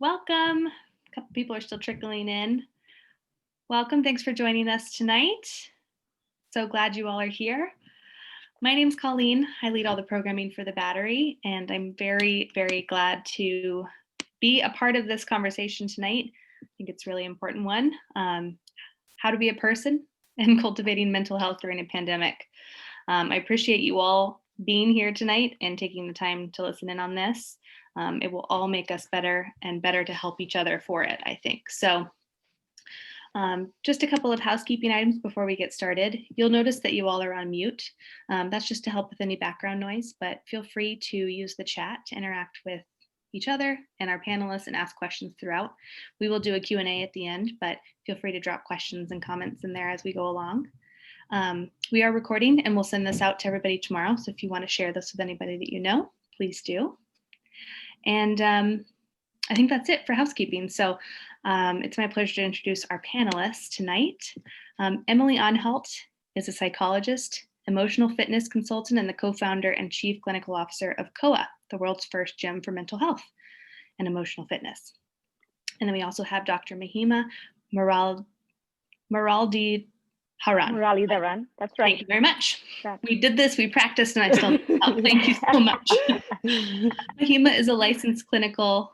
Welcome. A couple people are still trickling in. Welcome. Thanks for joining us tonight. So glad you all are here. My name's Colleen. I lead all the programming for the Battery, and I'm very, very glad to be a part of this conversation tonight. I think it's a really important one. How to be a person and cultivating mental health during a pandemic. I appreciate you all being here tonight and taking the time to listen in on this. It will all make us better and better to help each other for it, I think. So just a couple of housekeeping items before we get started. You'll notice that you all are on mute. That's just to help with any background noise, but feel free to use the chat to interact with each other and our panelists and ask questions throughout. We will do a Q&A at the end, but feel free to drop questions and comments in there as we go along. We are recording and we'll send this out to everybody tomorrow. So if you want to share this with anybody that you know, please do. And I think that's it for housekeeping. So it's my pleasure to introduce our panelists tonight. Emily Anhalt is a psychologist, emotional fitness consultant, and the co-founder and chief clinical officer of COA, the world's first gym for mental health and emotional fitness. And then we also have Dr. Mahima Murali. Murali, that's right. Thank you very much. We did this, we practiced, and I still help. Thank you so much. Mahima is a licensed clinical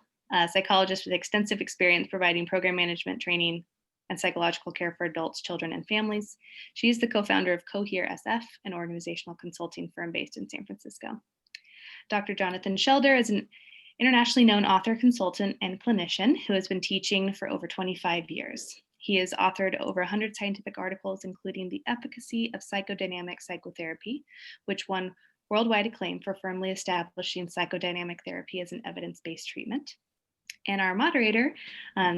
psychologist with extensive experience providing program management training and psychological care for adults, children, and families. She is the co-founder of Cohere SF, an organizational consulting firm based in San Francisco. Dr. Jonathan Shedler is an internationally known author, consultant, and clinician who has been teaching for over 25 years. He has authored over 100 scientific articles, including The Efficacy of Psychodynamic Psychotherapy, which won worldwide acclaim for firmly establishing psychodynamic therapy as an evidence-based treatment. And our moderator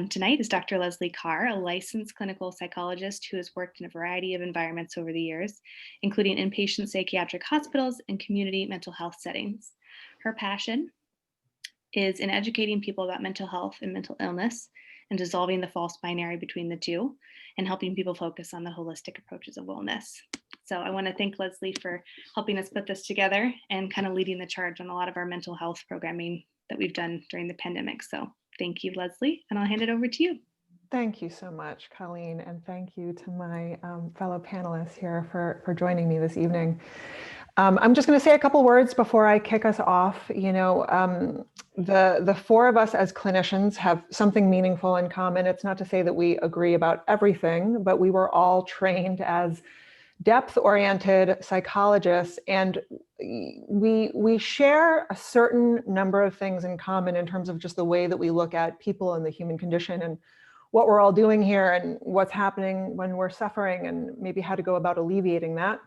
tonight is Dr. Leslie Carr, a licensed clinical psychologist who has worked in a variety of environments over the years, including inpatient psychiatric hospitals and community mental health settings. Her passion is in educating people about mental health and mental illness and dissolving the false binary between the two and helping people focus on the holistic approaches of wellness. So I want to thank Leslie for helping us put this together and kind of leading the charge on a lot of our mental health programming that we've done during the pandemic. So thank you, Leslie, and I'll hand it over to you. Thank you so much, Colleen, and thank you to my fellow panelists here for joining me this evening. I'm just going to say a couple words before I kick us off. You know, the four of us as clinicians have something meaningful in common. It's not to say that we agree about everything, but we were all trained as depth-oriented psychologists, and we share a certain number of things in common in terms of just the way that we look at people and the human condition and what we're all doing here and what's happening when we're suffering and maybe how to go about alleviating that.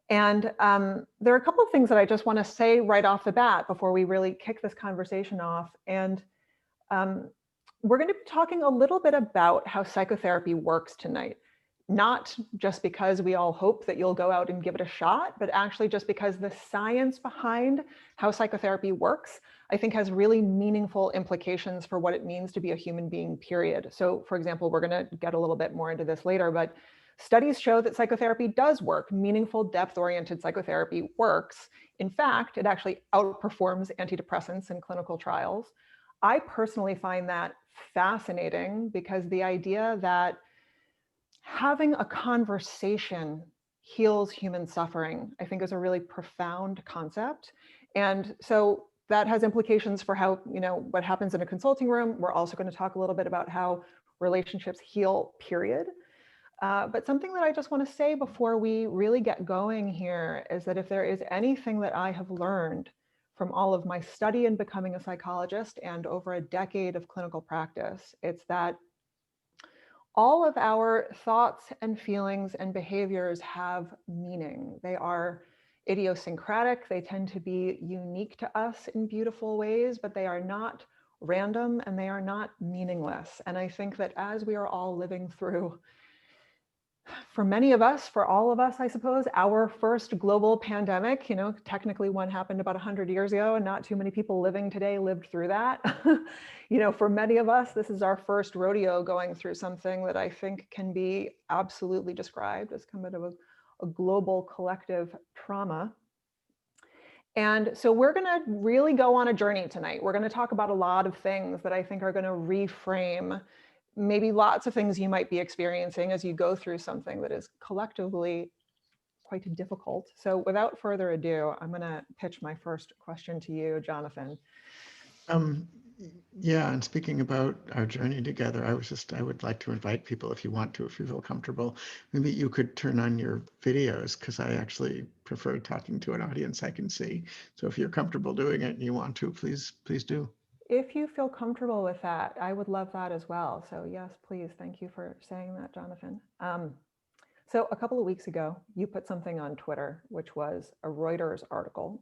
And there are a couple of things that I just want to say right off the bat before we really kick this conversation off. And we're going to be talking a little bit about how psychotherapy works tonight. Not just because we all hope that you'll go out and give it a shot, but actually just because the science behind how psychotherapy works, I think has really meaningful implications for what it means to be a human being, period. So for example, we're going to get a little bit more into this later, but studies show that psychotherapy does work. Meaningful, depth-oriented psychotherapy works. In fact, it actually outperforms antidepressants in clinical trials. I personally find that fascinating because the idea that having a conversation heals human suffering, I think, is a really profound concept. And so that has implications for how, you know, what happens in a consulting room. We're also going to talk a little bit about how relationships heal, period. But something that I just want to say before we really get going here is that if there is anything that I have learned from all of my study in becoming a psychologist and over a decade of clinical practice, it's that all of our thoughts and feelings and behaviors have meaning. They are idiosyncratic. They tend to be unique to us in beautiful ways, but they are not random and they are not meaningless. And I think that as we are all living through, for many of us, for all of us, I suppose, our first global pandemic, you know, technically one happened about 100 years ago and not too many people living today lived through that. You know, for many of us, this is our first rodeo going through something that I think can be absolutely described as kind of a global collective trauma. And so we're going to really go on a journey tonight. We're going to talk about a lot of things that I think are going to reframe maybe lots of things you might be experiencing as you go through something that is collectively quite difficult. So without further ado, I'm going to pitch my first question to you, Jonathan. Yeah, and speaking about our journey together, I would like to invite people, if you want to, if you feel comfortable, maybe you could turn on your videos, because I actually prefer talking to an audience I can see. So if you're comfortable doing it and you want to, please do. If you feel comfortable with that, I would love that as well. So yes, please. Thank you for saying that, Jonathan. So a couple of weeks ago, you put something on Twitter, which was a Reuters article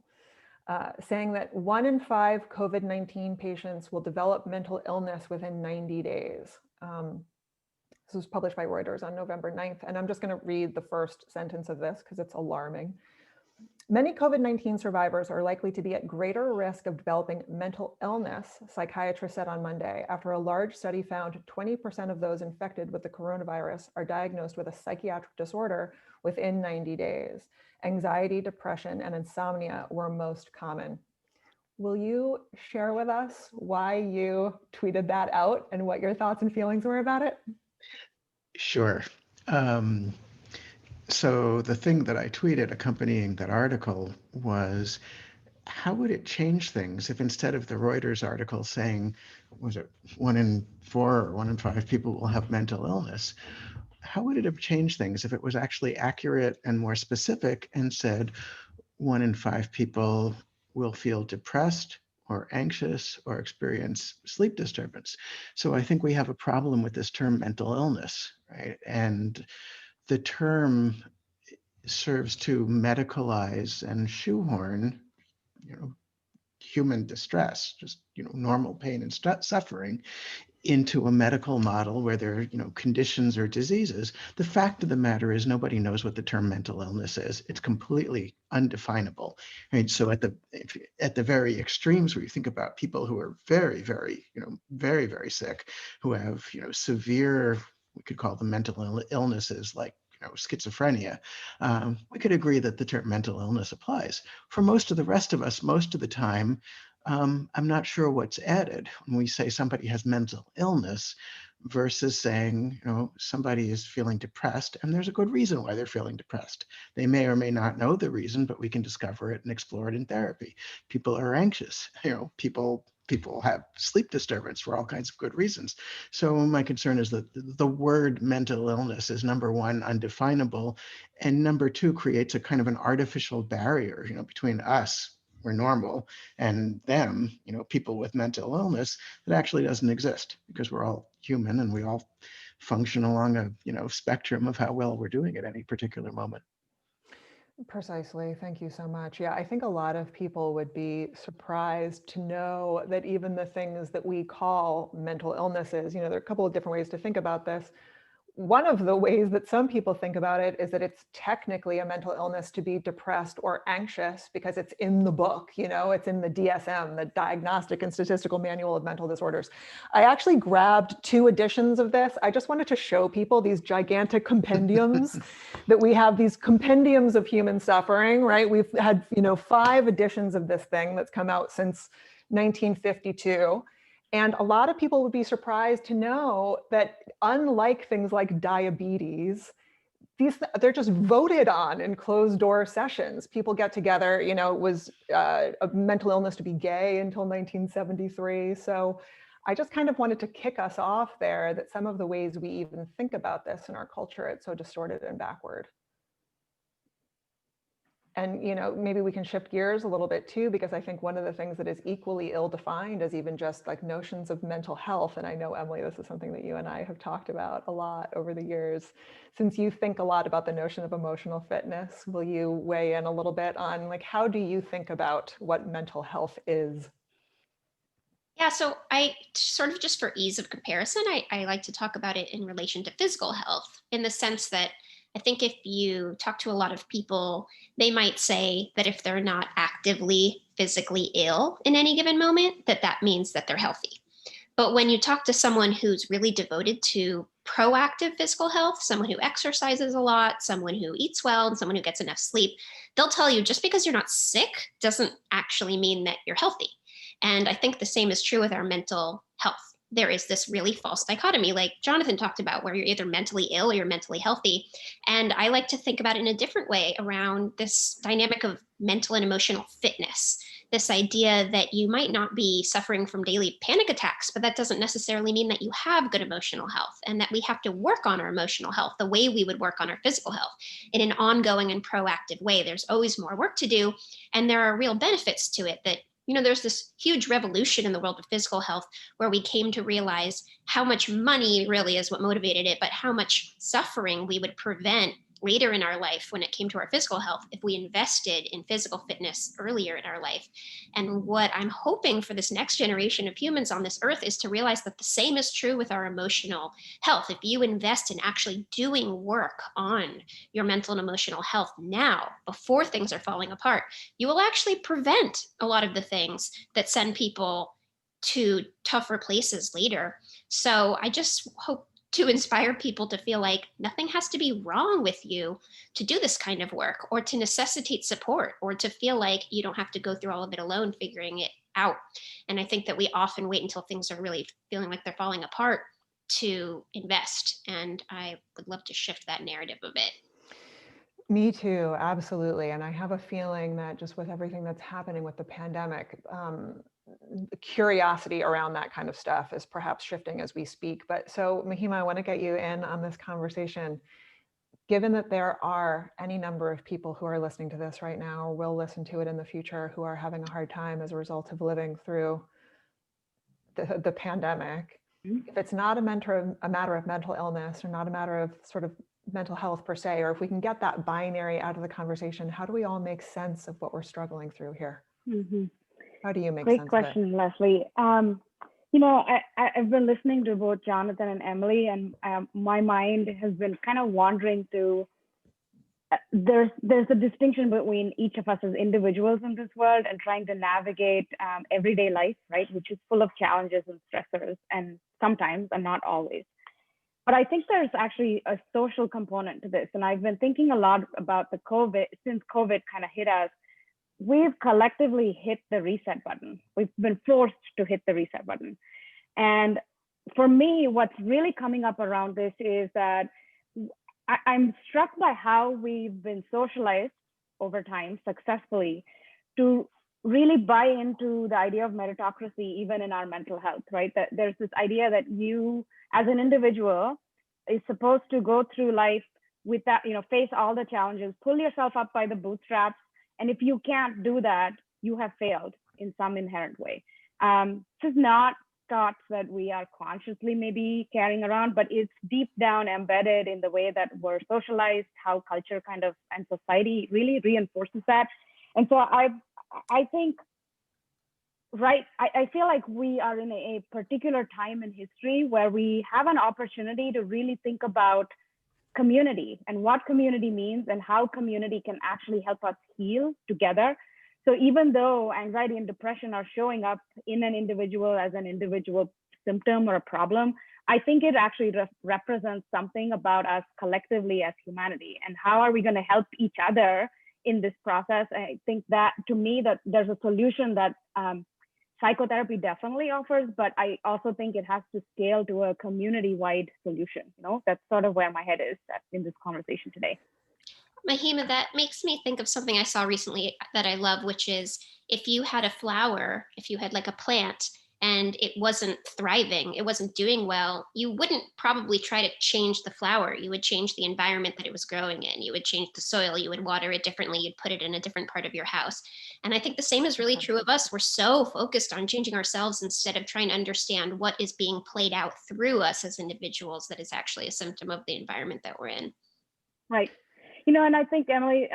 saying that 1 in 5 COVID-19 patients will develop mental illness within 90 days. This was published by Reuters on November 9th. And I'm just going to read the first sentence of this because it's alarming. Many COVID-19 survivors are likely to be at greater risk of developing mental illness, psychiatrists said on Monday, after a large study found 20% of those infected with the coronavirus are diagnosed with a psychiatric disorder within 90 days. Anxiety, depression, and insomnia were most common. Will you share with us why you tweeted that out and what your thoughts and feelings were about it? Sure. So the thing that I tweeted accompanying that article was, how would it change things if instead of the Reuters article saying, was it 1 in 4 or 1 in 5 people will have mental illness? How would it have changed things if it was actually accurate and more specific and said 1 in 5 people will feel depressed or anxious or experience sleep disturbance? So I think we have a problem with this term mental illness, right? And the term serves to medicalize and shoehorn, human distress, just, normal pain and suffering, into a medical model where there are, conditions or diseases. The fact of the matter is nobody knows what the term mental illness is. It's completely undefinable. Right? So at the very extremes, where you think about people who are very, very, very, very sick, who have, severe, we could call them mental illnesses like schizophrenia, we could agree that the term mental illness applies. For most of the rest of us, most of the time, I'm not sure what's added when we say somebody has mental illness versus saying, somebody is feeling depressed, and there's a good reason why they're feeling depressed. They may or may not know the reason, but we can discover it and explore it in therapy. People are anxious, people have sleep disturbance for all kinds of good reasons. So my concern is that the word mental illness is, number one, undefinable, and number two, creates a kind of an artificial barrier, between us, we're normal, and them, people with mental illness, that actually doesn't exist, because we're all human and we all function along a spectrum of how well we're doing at any particular moment. Precisely. Thank you so much. Yeah, I think a lot of people would be surprised to know that even the things that we call mental illnesses, there are a couple of different ways to think about this. One of the ways that some people think about it is that it's technically a mental illness to be depressed or anxious because it's in the book, it's in the DSM, the Diagnostic and Statistical Manual of Mental Disorders. I actually grabbed 2 editions of this. I just wanted to show people these gigantic compendiums that we have, these compendiums of human suffering, right? We've had, 5 editions of this thing that's come out since 1952. And a lot of people would be surprised to know that unlike things like diabetes, they're just voted on in closed door sessions. People get together, it was a mental illness to be gay until 1973. So I just kind of wanted to kick us off there, that some of the ways we even think about this in our culture, it's so distorted and backward. And, maybe we can shift gears a little bit too, because I think one of the things that is equally ill-defined is even just like notions of mental health. And I know, Emily, this is something that you and I have talked about a lot over the years. Since you think a lot about the notion of emotional fitness, will you weigh in a little bit on how do you think about what mental health is? Yeah, so I sort of, just for ease of comparison, I like to talk about it in relation to physical health, in the sense that I think if you talk to a lot of people, they might say that if they're not actively physically ill in any given moment, that means that they're healthy. But when you talk to someone who's really devoted to proactive physical health, someone who exercises a lot, someone who eats well, and someone who gets enough sleep, they'll tell you just because you're not sick doesn't actually mean that you're healthy. And I think the same is true with our mental health. There is this really false dichotomy, like Jonathan talked about, where you're either mentally ill or you're mentally healthy. And I like to think about it in a different way around this dynamic of mental and emotional fitness. This idea that you might not be suffering from daily panic attacks, but that doesn't necessarily mean that you have good emotional health, and that we have to work on our emotional health the way we would work on our physical health in an ongoing and proactive way. There's always more work to do, and there are real benefits to it that, there's this huge revolution in the world of physical health where we came to realize how much money really is what motivated it, but how much suffering we would prevent later in our life when it came to our physical health if we invested in physical fitness earlier in our life. And what I'm hoping for this next generation of humans on this earth is to realize that the same is true with our emotional health. If you invest in actually doing work on your mental and emotional health now, before things are falling apart, you will actually prevent a lot of the things that send people to tougher places later. So I just hope to inspire people to feel like nothing has to be wrong with you to do this kind of work, or to necessitate support, or to feel like you don't have to go through all of it alone figuring it out. And I think that we often wait until things are really feeling like they're falling apart to invest. And I would love to shift that narrative a bit. Me too, absolutely. And I have a feeling that just with everything that's happening with the pandemic, curiosity around that kind of stuff is perhaps shifting as we speak. But so Mahima, I want to get you in on this conversation. Given that there are any number of people who are listening to this right now, or will listen to it in the future, who are having a hard time as a result of living through the pandemic, if it's not a matter of mental illness, or not a matter of sort of mental health per se, or if we can get that binary out of the conversation, how do we all make sense of what we're struggling through here? Mm-hmm. How do you make Great sense question, of it? Leslie. I've been listening to both Jonathan and Emily, and my mind has been kind of wandering through. There's a distinction between each of us as individuals in this world and trying to navigate everyday life, right, which is full of challenges and stressors, and sometimes, and not always. But I think there's actually a social component to this, and I've been thinking a lot about the COVID. Since COVID kind of hit us, we've collectively hit the reset button. We've been forced to hit the reset button. And for me, what's really coming up around this is that I'm struck by how we've been socialized over time successfully to really buy into the idea of meritocracy, even in our mental health, right? That there's this idea that you as an individual is supposed to go through life with that, face all the challenges, pull yourself up by the bootstraps. And if you can't do that, you have failed in some inherent way. This is not thoughts that we are consciously maybe carrying around, but it's deep down embedded in the way that we're socialized, how culture kind of and society really reinforces that. And so I think, right, I feel like we are in a particular time in history where we have an opportunity to really think about community and what community means and how community can actually help us heal together. So even though anxiety and depression are showing up in an individual as an individual symptom or a problem, I think it actually represents something about us collectively as humanity, and how are we going to help each other in this process. I think that, to me, that there's a solution that psychotherapy definitely offers, but I also think it has to scale to a community-wide solution. That's sort of where my head is in this conversation today. Mahima, that makes me think of something I saw recently that I love, which is if you had a flower, if you had like a plant and it wasn't thriving, it wasn't doing well, you wouldn't probably try to change the flower. You would change the environment that it was growing in. You would change the soil, you would water it differently, you'd put it in a different part of your house. And I think the same is really true of us. We're so focused on changing ourselves instead of trying to understand what is being played out through us as individuals that is actually a symptom of the environment that we're in. Right. And I think, Emily,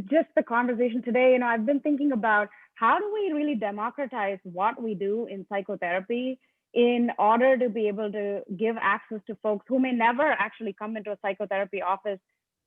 just the conversation today, I've been thinking about how do we really democratize what we do in psychotherapy in order to be able to give access to folks who may never actually come into a psychotherapy office.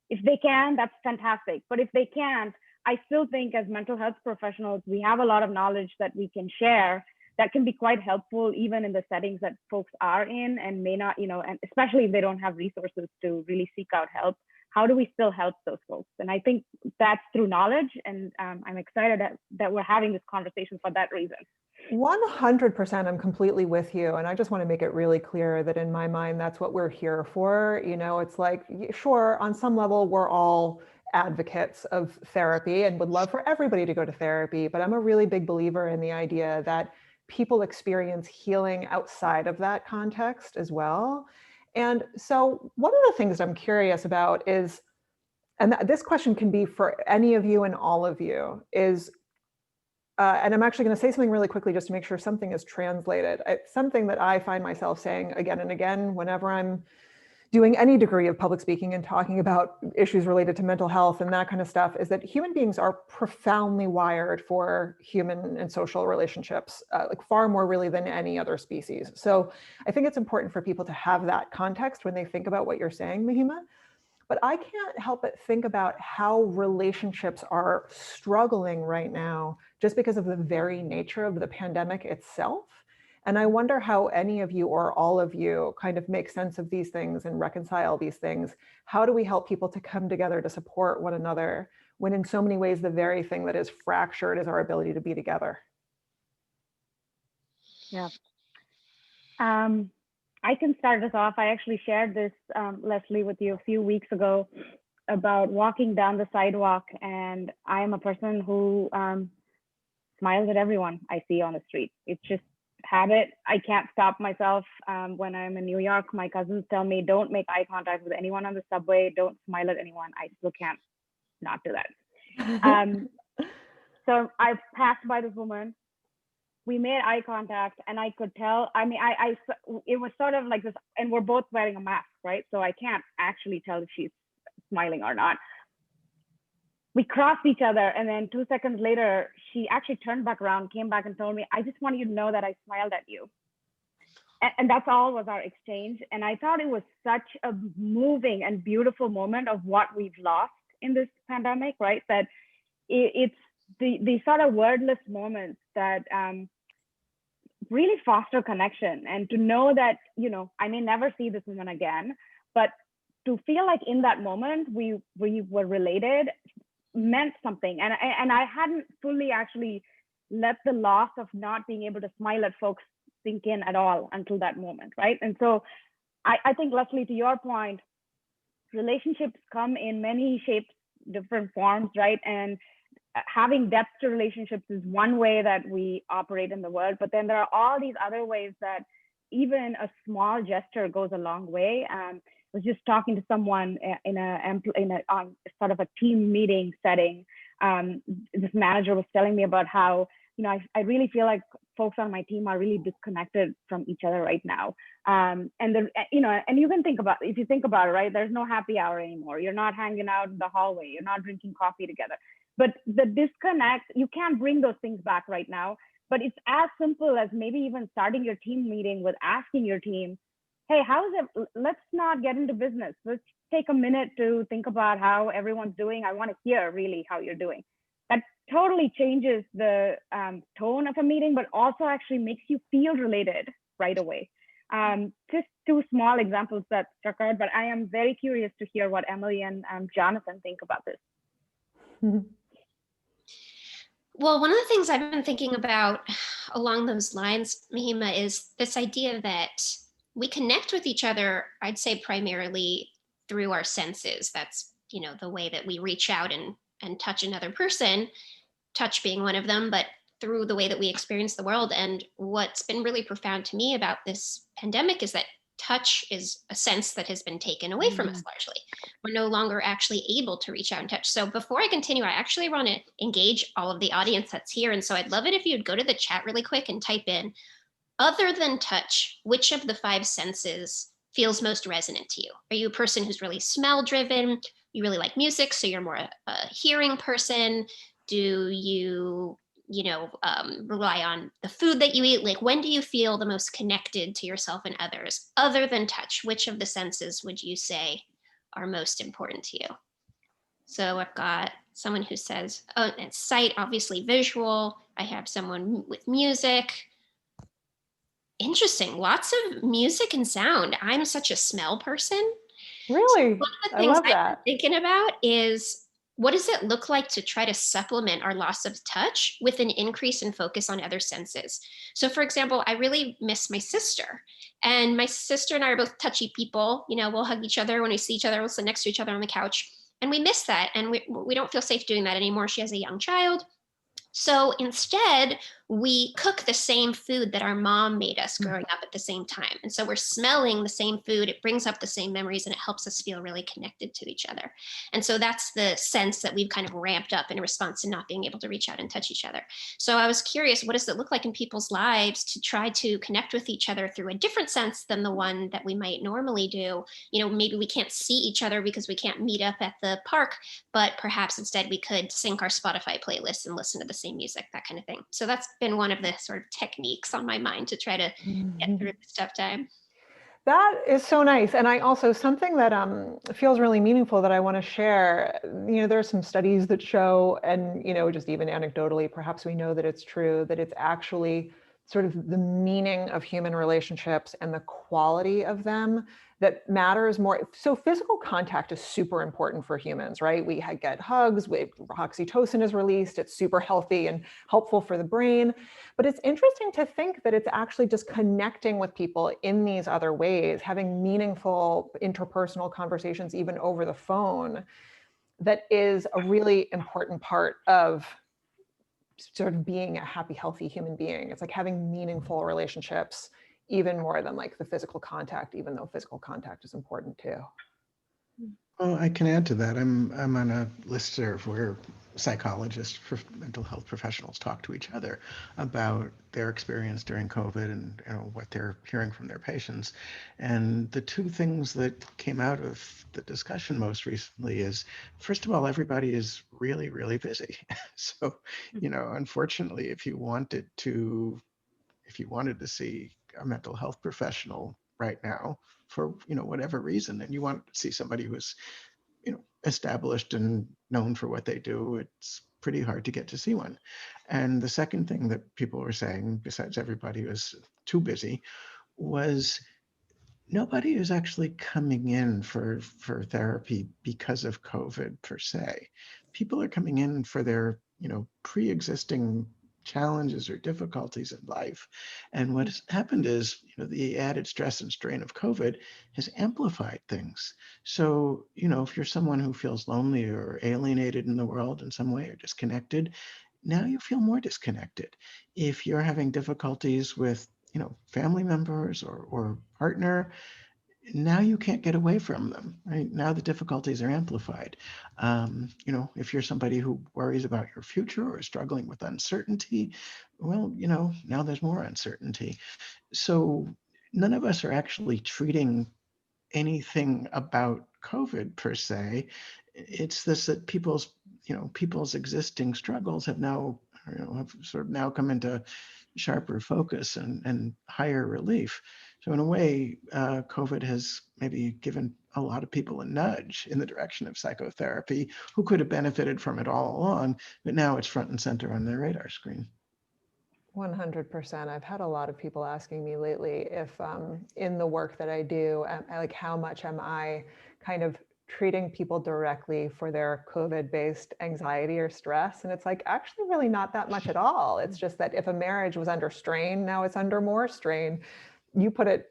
If they can, that's fantastic. But if they can't, I still think as mental health professionals, we have a lot of knowledge that we can share that can be quite helpful even in the settings that folks are in and may not, and especially if they don't have resources to really seek out help. How do we still help those folks? And I think that's through knowledge. And I'm excited that we're having this conversation for that reason. 100%, I'm completely with you. And I just want to make it really clear that in my mind, that's what we're here for. It's like, sure, on some level, we're all advocates of therapy and would love for everybody to go to therapy. But I'm a really big believer in the idea that people experience healing outside of that context as well. And so one of the things I'm curious about is, and this question can be for any of you and all of you, is, and I'm actually going to say something really quickly just to make sure something is translated. It's something that I find myself saying again and again whenever I'm doing any degree of public speaking and talking about issues related to mental health and that kind of stuff, is that human beings are profoundly wired for human and social relationships, like far more really than any other species. So I think it's important for people to have that context when they think about what you're saying, Mahima. But I can't help but think about how relationships are struggling right now just because of the very nature of the pandemic itself. And I wonder how any of you or all of you kind of make sense of these things and reconcile these things. How do we help people to come together to support one another when in so many ways the very thing that is fractured is our ability to be together? Yeah. I can start us off. I actually shared this, Leslie, with you a few weeks ago about walking down the sidewalk. And I am a person who smiles at everyone I see on the street. It's just habit. I can't stop myself. When I'm in New York, my cousins tell me, don't make eye contact with anyone on the subway. Don't smile at anyone. I still can't not do that. So I passed by this woman. We made eye contact and I could tell, it was sort of like this, and we're both wearing a mask, right? So I can't actually tell if she's smiling or not. We crossed each other, and then 2 seconds later, she actually turned back around, came back and told me, I just want you to know that I smiled at you. And that's all was our exchange. And I thought it was such a moving and beautiful moment of what we've lost in this pandemic, right? That it's the sort of wordless moments that really foster connection, and to know that, I may never see this woman again, but to feel like in that moment we were related meant something. And I hadn't fully actually let the loss of not being able to smile at folks sink in at all until that moment, right? And so I think, Leslie, to your point, relationships come in many shapes, different forms, right? And having depth to relationships is one way that we operate in the world, but then there are all these other ways that even a small gesture goes a long way. I was just talking to someone in a sort of a team meeting setting. This manager was telling me about how, I really feel like folks on my team are really disconnected from each other right now. And you can think about, if you think about it, right, there's no happy hour anymore. You're not hanging out in the hallway. You're not drinking coffee together. But the disconnect, you can't bring those things back right now. But it's as simple as maybe even starting your team meeting with asking your team, hey, how is it? Let's not get into business. Let's take a minute to think about how everyone's doing. I want to hear really how you're doing. That totally changes the tone of a meeting, but also actually makes you feel related right away. Just two small examples that struck out, but I am very curious to hear what Emily and Jonathan think about this. Well, one of the things I've been thinking about along those lines, Mahima, is this idea that we connect with each other, I'd say primarily through our senses. That's, the way that we reach out and touch another person, touch being one of them, but through the way that we experience the world. And what's been really profound to me about this pandemic is that touch is a sense that has been taken away from us largely. We're no longer actually able to reach out and touch. So before I continue, I actually want to engage all of the audience that's here. And so I'd love it if you'd go to the chat really quick and type in, other than touch, which of the 5 senses feels most resonant to you? Are you a person who's really smell driven? You really like music, so you're more a hearing person? Do you rely on the food that you eat? Like, when do you feel the most connected to yourself and others? Other than touch, which of the senses would you say are most important to you? So I've got someone who says, oh, and sight, obviously visual. I have someone with music. Interesting. Lots of music and sound. I'm such a smell person. So Really? one of the I things love I've been that. thinking about is, what does it look like to try to supplement our loss of touch with an increase in focus on other senses? So, for example, I really miss my sister. And my sister and I are both touchy people. You know, we'll hug each other when we see each other, we'll sit next to each other on the couch. And we miss that. And we don't feel safe doing that anymore. She has a young child. So instead, we cook the same food that our mom made us growing up at the same time. And so we're smelling the same food. It brings up the same memories and it helps us feel really connected to each other. And so that's the sense that we've kind of ramped up in response to not being able to reach out and touch each other. So I was curious, what does it look like in people's lives to try to connect with each other through a different sense than the one that we might normally do? You know, maybe we can't see each other because we can't meet up at the park, but perhaps instead we could sync our Spotify playlists and listen to the same music, that kind of thing. So that's been one of the sort of techniques on my mind to try to get through this tough time. That is so nice. And I also, something that feels really meaningful that I want to share, there are some studies that show, and, just even anecdotally, perhaps we know that it's true, that it's actually sort of the meaning of human relationships and the quality of them that matters more. So physical contact is super important for humans, right? We get hugs, oxytocin is released, it's super healthy and helpful for the brain. But it's interesting to think that it's actually just connecting with people in these other ways, having meaningful interpersonal conversations, even over the phone, that is a really important part of sort of being a happy, healthy human being. It's like having meaningful relationships, even more than like the physical contact, even though physical contact is important too. Well, I can add to that. I'm on a listserv where psychologists, mental health professionals talk to each other about their experience during COVID and what they're hearing from their patients. And the two things that came out of the discussion most recently is, first of all, everybody is really, really busy. So, unfortunately, if you wanted to see a mental health professional right now for whatever reason, and you want to see somebody who's established and known for what they do, it's pretty hard to get to see one. And the second thing that people were saying, besides everybody was too busy, was nobody is actually coming in for therapy because of COVID per se. People are coming in for their pre-existing challenges or difficulties in life. And what has happened is, the added stress and strain of COVID has amplified things. So, if you're someone who feels lonely or alienated in the world in some way or disconnected, now you feel more disconnected. If you're having difficulties with, family members or partner, now you can't get away from them, right? Now the difficulties are amplified. If you're somebody who worries about your future or is struggling with uncertainty, well, now there's more uncertainty. So none of us are actually treating anything about COVID per se. It's this that people's existing struggles have now, have sort of now come into sharper focus and higher relief. So in a way, COVID has maybe given a lot of people a nudge in the direction of psychotherapy who could have benefited from it all along, but now it's front and center on their radar screen. 100%. I've had a lot of people asking me lately if in the work that I do, like how much am I kind of treating people directly for their COVID-based anxiety or stress? And it's like, actually really not that much at all. It's just that if a marriage was under strain, now it's under more strain. You put it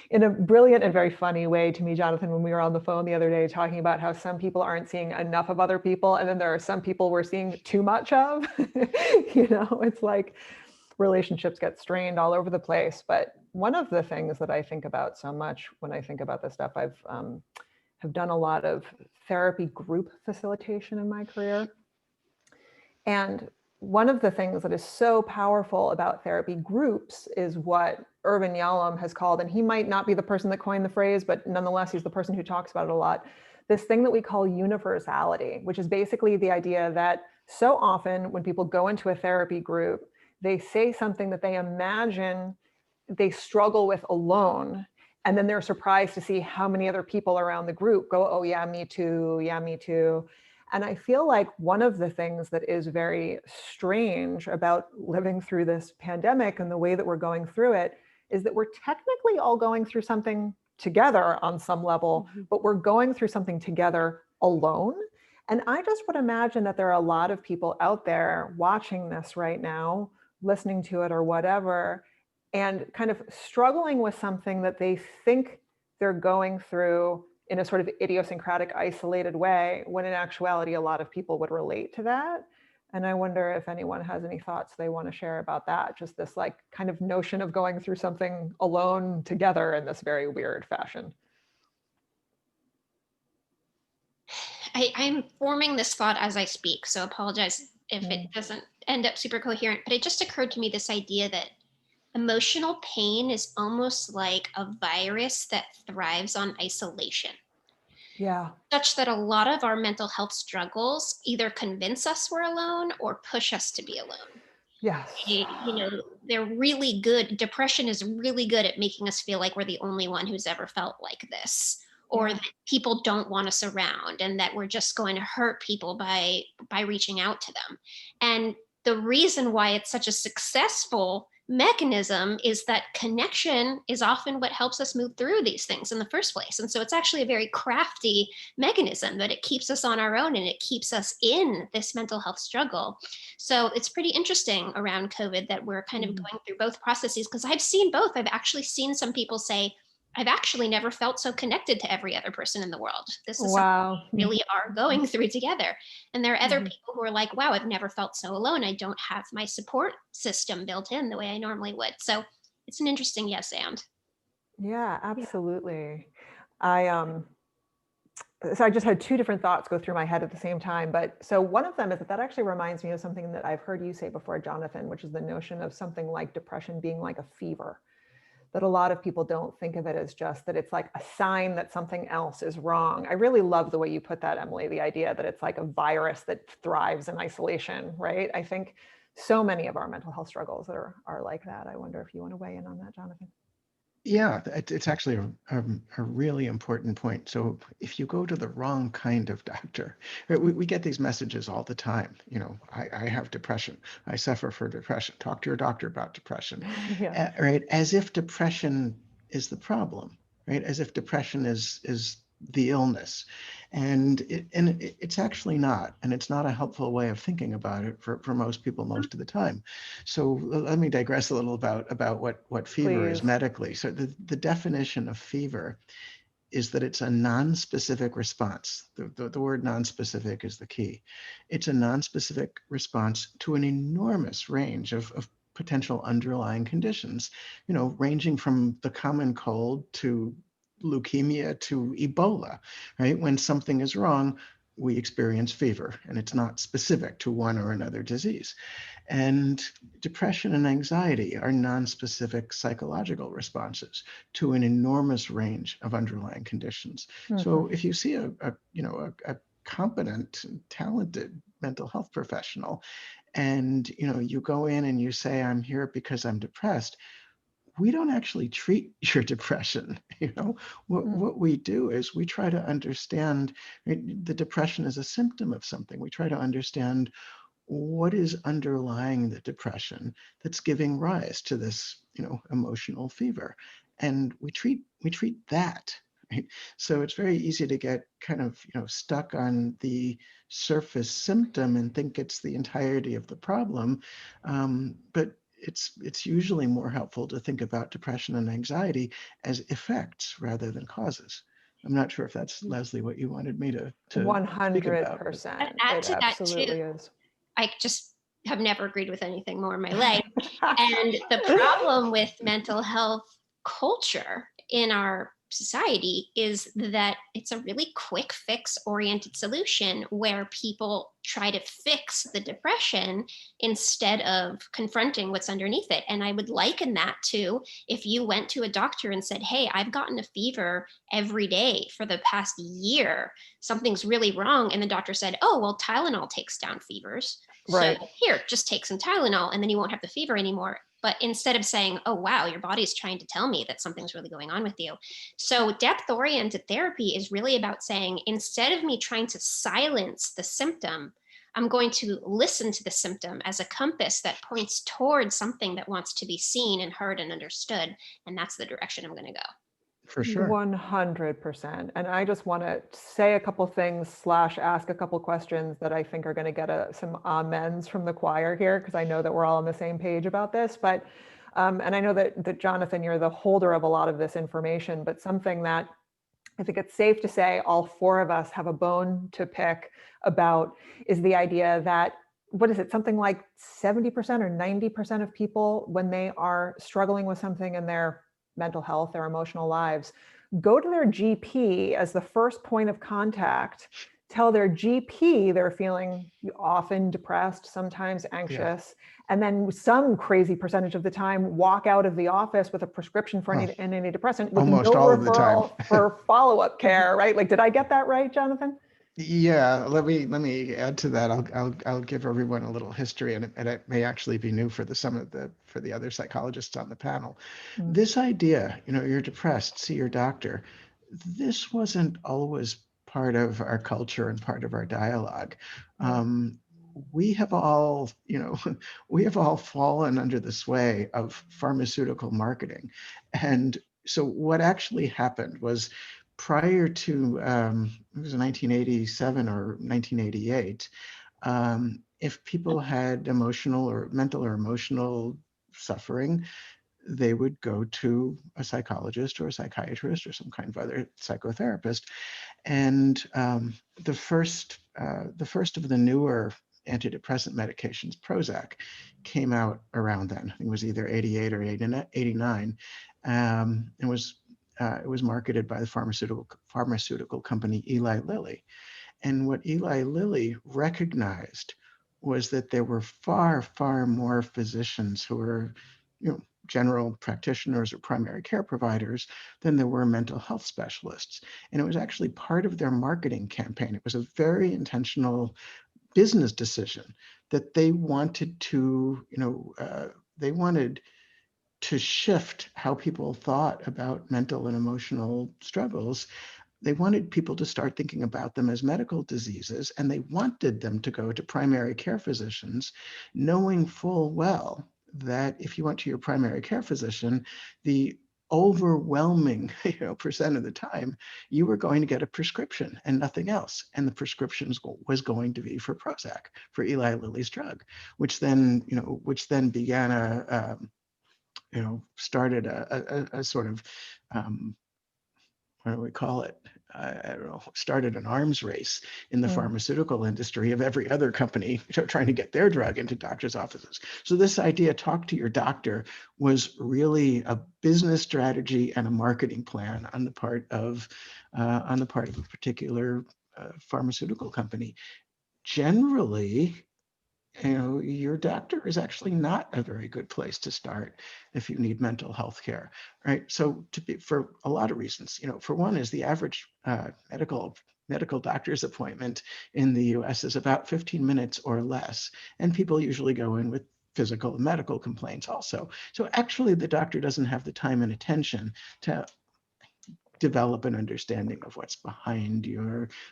in a brilliant and very funny way to me, Jonathan, when we were on the phone the other day talking about how some people aren't seeing enough of other people. And then there are some people we're seeing too much of. It's like relationships get strained all over the place. But one of the things that I think about so much when I think about this stuff, I've have done a lot of therapy group facilitation in my career. And one of the things that is so powerful about therapy groups is what Irvin Yalom has called, and he might not be the person that coined the phrase, but nonetheless, he's the person who talks about it a lot, this thing that we call universality, which is basically the idea that so often when people go into a therapy group, they say something that they imagine they struggle with alone. And then they're surprised to see how many other people around the group go, oh yeah, me too, yeah, me too. And I feel like one of the things that is very strange about living through this pandemic and the way that we're going through it is that we're technically all going through something together on some level, but we're going through something together alone. And I just would imagine that there are a lot of people out there watching this right now, listening to it or whatever, and kind of struggling with something that they think they're going through in a sort of idiosyncratic, isolated way, when in actuality, a lot of people would relate to that. And I wonder if anyone has any thoughts they want to share about that, just this like kind of notion of going through something alone together in this very weird fashion. I'm forming this thought as I speak, so apologize if it doesn't end up super coherent, but it just occurred to me, this idea that emotional pain is almost like a virus that thrives on isolation. Yeah. Such that a lot of our mental health struggles either convince us we're alone or push us to be alone. Yes. They're really good. Depression is really good at making us feel like we're the only one who's ever felt like this, or that people don't want us around, and that we're just going to hurt people by reaching out to them. And the reason why it's such a successful mechanism is that connection is often what helps us move through these things in the first place. And so it's actually a very crafty mechanism, that it keeps us on our own and it keeps us in this mental health struggle. So it's pretty interesting around COVID that we're kind of going through both processes, because I've seen both. I've actually seen some people say, I've actually never felt so connected to every other person in the world. This is something we really are going through together. And there are other people who are like, wow, I've never felt so alone. I don't have my support system built in the way I normally would. So it's an interesting yes and. Yeah, absolutely. So I just had two different thoughts go through my head at the same time. But so one of them is that actually reminds me of something that I've heard you say before, Jonathan, which is the notion of something like depression being like a fever. That a lot of people don't think of it as just that it's like a sign that something else is wrong. I really love the way you put that, Emily, the idea that it's like a virus that thrives in isolation, right? I think so many of our mental health struggles are like that. I wonder if you want to weigh in on that, Jonathan. Yeah, it's actually a really important point. So if you go to the wrong kind of doctor, right, we get these messages all the time. I have depression. I suffer from depression. Talk to your doctor about depression. Yeah. Right? As if depression is the problem, right? As if depression is the illness. And it's actually not. And it's not a helpful way of thinking about it for most people most of the time. So let me digress a little about what fever is medically. So the definition of fever is that it's a non-specific response. The word non-specific is the key. It's a non-specific response to an enormous range of potential underlying conditions, ranging from the common cold to leukemia to Ebola, right? When something is wrong, we experience fever, and it's not specific to one or another disease. And depression and anxiety are non-specific psychological responses to an enormous range of underlying conditions. So if you see a competent, talented mental health professional, and you go in and you say, I'm here because I'm depressed, we don't actually treat your depression. What we do is we try to understand, right, the depression is a symptom of something. We try to understand what is underlying the depression that's giving rise to this, emotional fever, and we treat that. Right? So it's very easy to get kind of, stuck on the surface symptom and think it's the entirety of the problem, but it's usually more helpful to think about depression and anxiety as effects rather than causes. I'm not sure if that's, Leslie, what you wanted me to 100%. Add It to that absolutely too. is. I just have never agreed with anything more in my life. And the problem with mental health culture in our society is that it's a really quick fix oriented solution, where people try to fix the depression instead of confronting what's underneath it. And I would liken that to if you went to a doctor and said, hey, I've gotten a fever every day for the past year, something's really wrong. And the doctor said, oh, well, Tylenol takes down fevers. Right. So here, just take some Tylenol and then you won't have the fever anymore. But instead of saying, oh, wow, your body's trying to tell me that something's really going on with you. So depth-oriented therapy is really about saying, instead of me trying to silence the symptom, I'm going to listen to the symptom as a compass that points towards something that wants to be seen and heard and understood. And that's the direction I'm going to go. For sure. 100%. And I just want to say a couple things / ask a couple questions that I think are going to get some amens from the choir here, because I know that we're all on the same page about this. But and I know that Jonathan, you're the holder of a lot of this information, but something that I think it's safe to say all 4 of us have a bone to pick about is the idea that, what is it, something like 70% or 90% of people, when they are struggling with something in their mental health, their emotional lives, go to their GP as the first point of contact, tell their GP they're feeling often depressed, sometimes anxious, and then some crazy percentage of the time walk out of the office with a prescription for an antidepressant with almost no all of the time. referral for follow-up care, right? Like, did I get that right, Jonathan? Yeah, let me add to that. I'll give everyone a little history, and it may actually be new for the other psychologists on the panel. This idea, you're depressed, see your doctor. This wasn't always part of our culture and part of our dialogue. We have all, we have all fallen under the sway of pharmaceutical marketing, and so what actually happened was, prior to it was 1987 or 1988, if people had emotional or mental or emotional suffering, they would go to a psychologist or a psychiatrist or some kind of other psychotherapist. And the first of the newer antidepressant medications, Prozac, came out around then. I think it was either 88 or 89. It was marketed by the pharmaceutical company Eli Lilly. And what Eli Lilly recognized was that there were far, far more physicians who were, general practitioners or primary care providers than there were mental health specialists. And it was actually part of their marketing campaign. It was a very intentional business decision that they wanted to, they wanted to shift how people thought about mental and emotional struggles. They wanted people to start thinking about them as medical diseases, and they wanted them to go to primary care physicians, knowing full well that if you went to your primary care physician, the overwhelming percent of the time, you were going to get a prescription and nothing else. And the prescription was going to be for Prozac, for Eli Lilly's drug, which then began started a sort of, what do we call it? I don't know, started an arms race in the pharmaceutical industry of every other company trying to get their drug into doctors' offices. So this idea, talk to your doctor, was really a business strategy and a marketing plan on the part of a particular pharmaceutical company. Generally, your doctor is actually not a very good place to start if you need mental health care, right? So for a lot of reasons, for one is the average medical doctor's appointment in the US is about 15 minutes or less. And people usually go in with physical and medical complaints also. So actually the doctor doesn't have the time and attention to develop an understanding of what's behind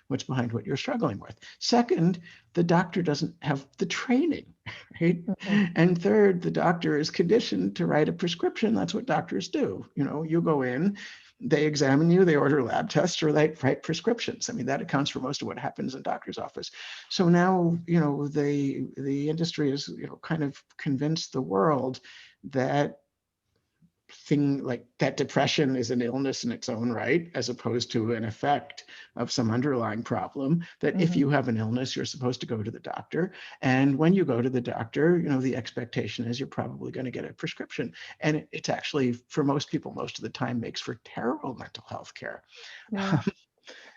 what you're struggling with. Second, the doctor doesn't have the training, right? And third, the doctor is conditioned to write a prescription. That's what doctors do. You go in, they examine you, they order lab tests, or they write prescriptions. I mean, that accounts for most of what happens in doctor's office. So now, the industry is, kind of convinced the world that that depression is an illness in its own right, as opposed to an effect of some underlying problem, that if you have an illness, you're supposed to go to the doctor. And when you go to the doctor, the expectation is you're probably going to get a prescription. And it's actually, for most people, most of the time makes for terrible mental health care. Yeah.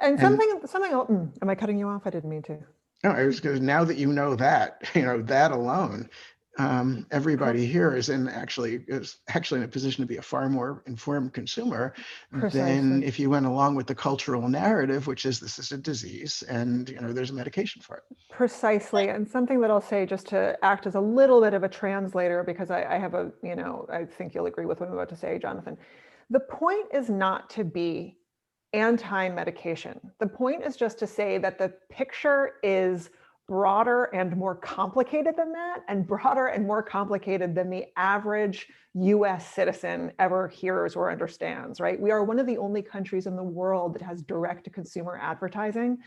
And something else, am I cutting you off? I didn't mean to. No, I was because now that that alone, everybody here is actually in a position to be a far more informed consumer than if you went along with the cultural narrative, which is this is a disease and there's a medication for it. Precisely. And something that I'll say, just to act as a little bit of a translator, because I have I think you'll agree with what I'm about to say, Jonathan. The point is not to be anti-medication. The point is just to say that the picture is broader and more complicated than that, and broader and more complicated than the average US citizen ever hears or understands, right? We are one of the only countries in the world that has direct to consumer advertising.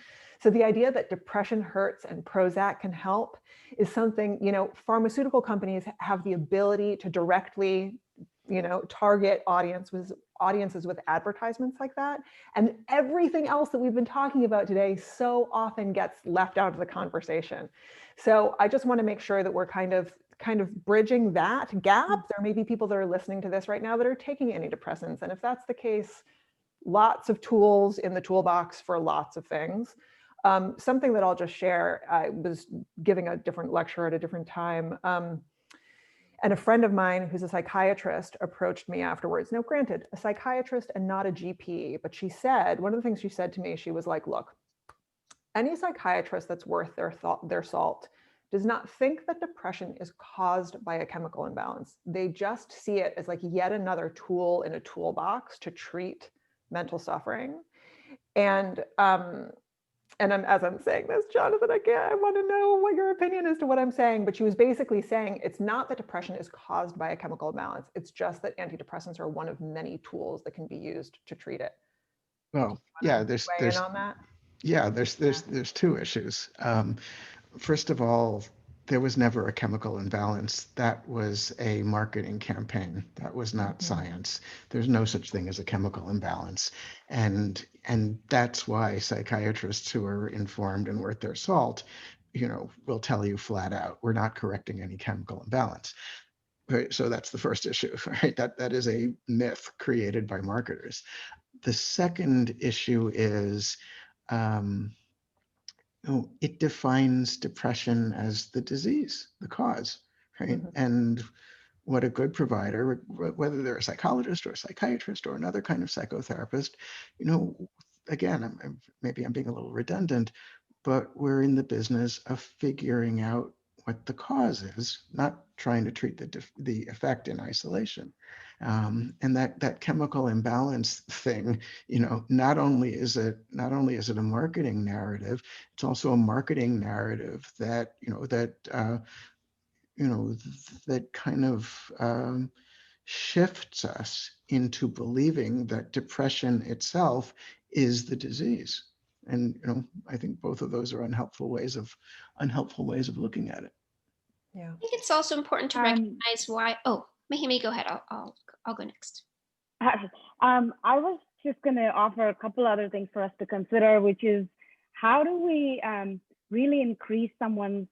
So the idea that depression hurts and Prozac can help is something, pharmaceutical companies have the ability to directly, target audiences with advertisements like that. And everything else that we've been talking about today so often gets left out of the conversation. So I just want to make sure that we're kind of bridging that gap. There may be people that are listening to this right now that are taking antidepressants. And if that's the case, lots of tools in the toolbox for lots of things. Something that I'll just share, I was giving a different lecture at a different time. And a friend of mine who's a psychiatrist approached me afterwards. Now, granted, a psychiatrist and not a GP, but she said, one of the things she said to me, she was like, look, any psychiatrist that's worth their salt does not think that depression is caused by a chemical imbalance. They just see it as like yet another tool in a toolbox to treat mental suffering. And as I'm saying this, Jonathan, I want to know what your opinion is to what I'm saying, but she was basically saying it's not that depression is caused by a chemical imbalance. It's just that antidepressants are one of many tools that can be used to treat it. Well, yeah, there's on that. Yeah, there's two issues. First of all, there was never a chemical imbalance. That was a marketing campaign. That was not science. There's no such thing as a chemical imbalance. And that's why psychiatrists who are informed and worth their salt, will tell you flat out, we're not correcting any chemical imbalance. Right? So that's the first issue, right? That is a myth created by marketers. The second issue is it defines depression as the disease, the cause, right? And what a good provider, whether they're a psychologist or a psychiatrist or another kind of psychotherapist, again, maybe I'm being a little redundant, but we're in the business of figuring out what the cause is, not trying to treat the effect in isolation. And that chemical imbalance thing, not only is it a marketing narrative, it's also a marketing narrative that that kind of shifts us into believing that depression itself is the disease. And I think both of those are unhelpful ways of looking at it. Yeah. I think it's also important to recognize why. Oh, Mahima, go ahead. I'll go next. I was just going to offer a couple other things for us to consider, which is how do we really increase someone's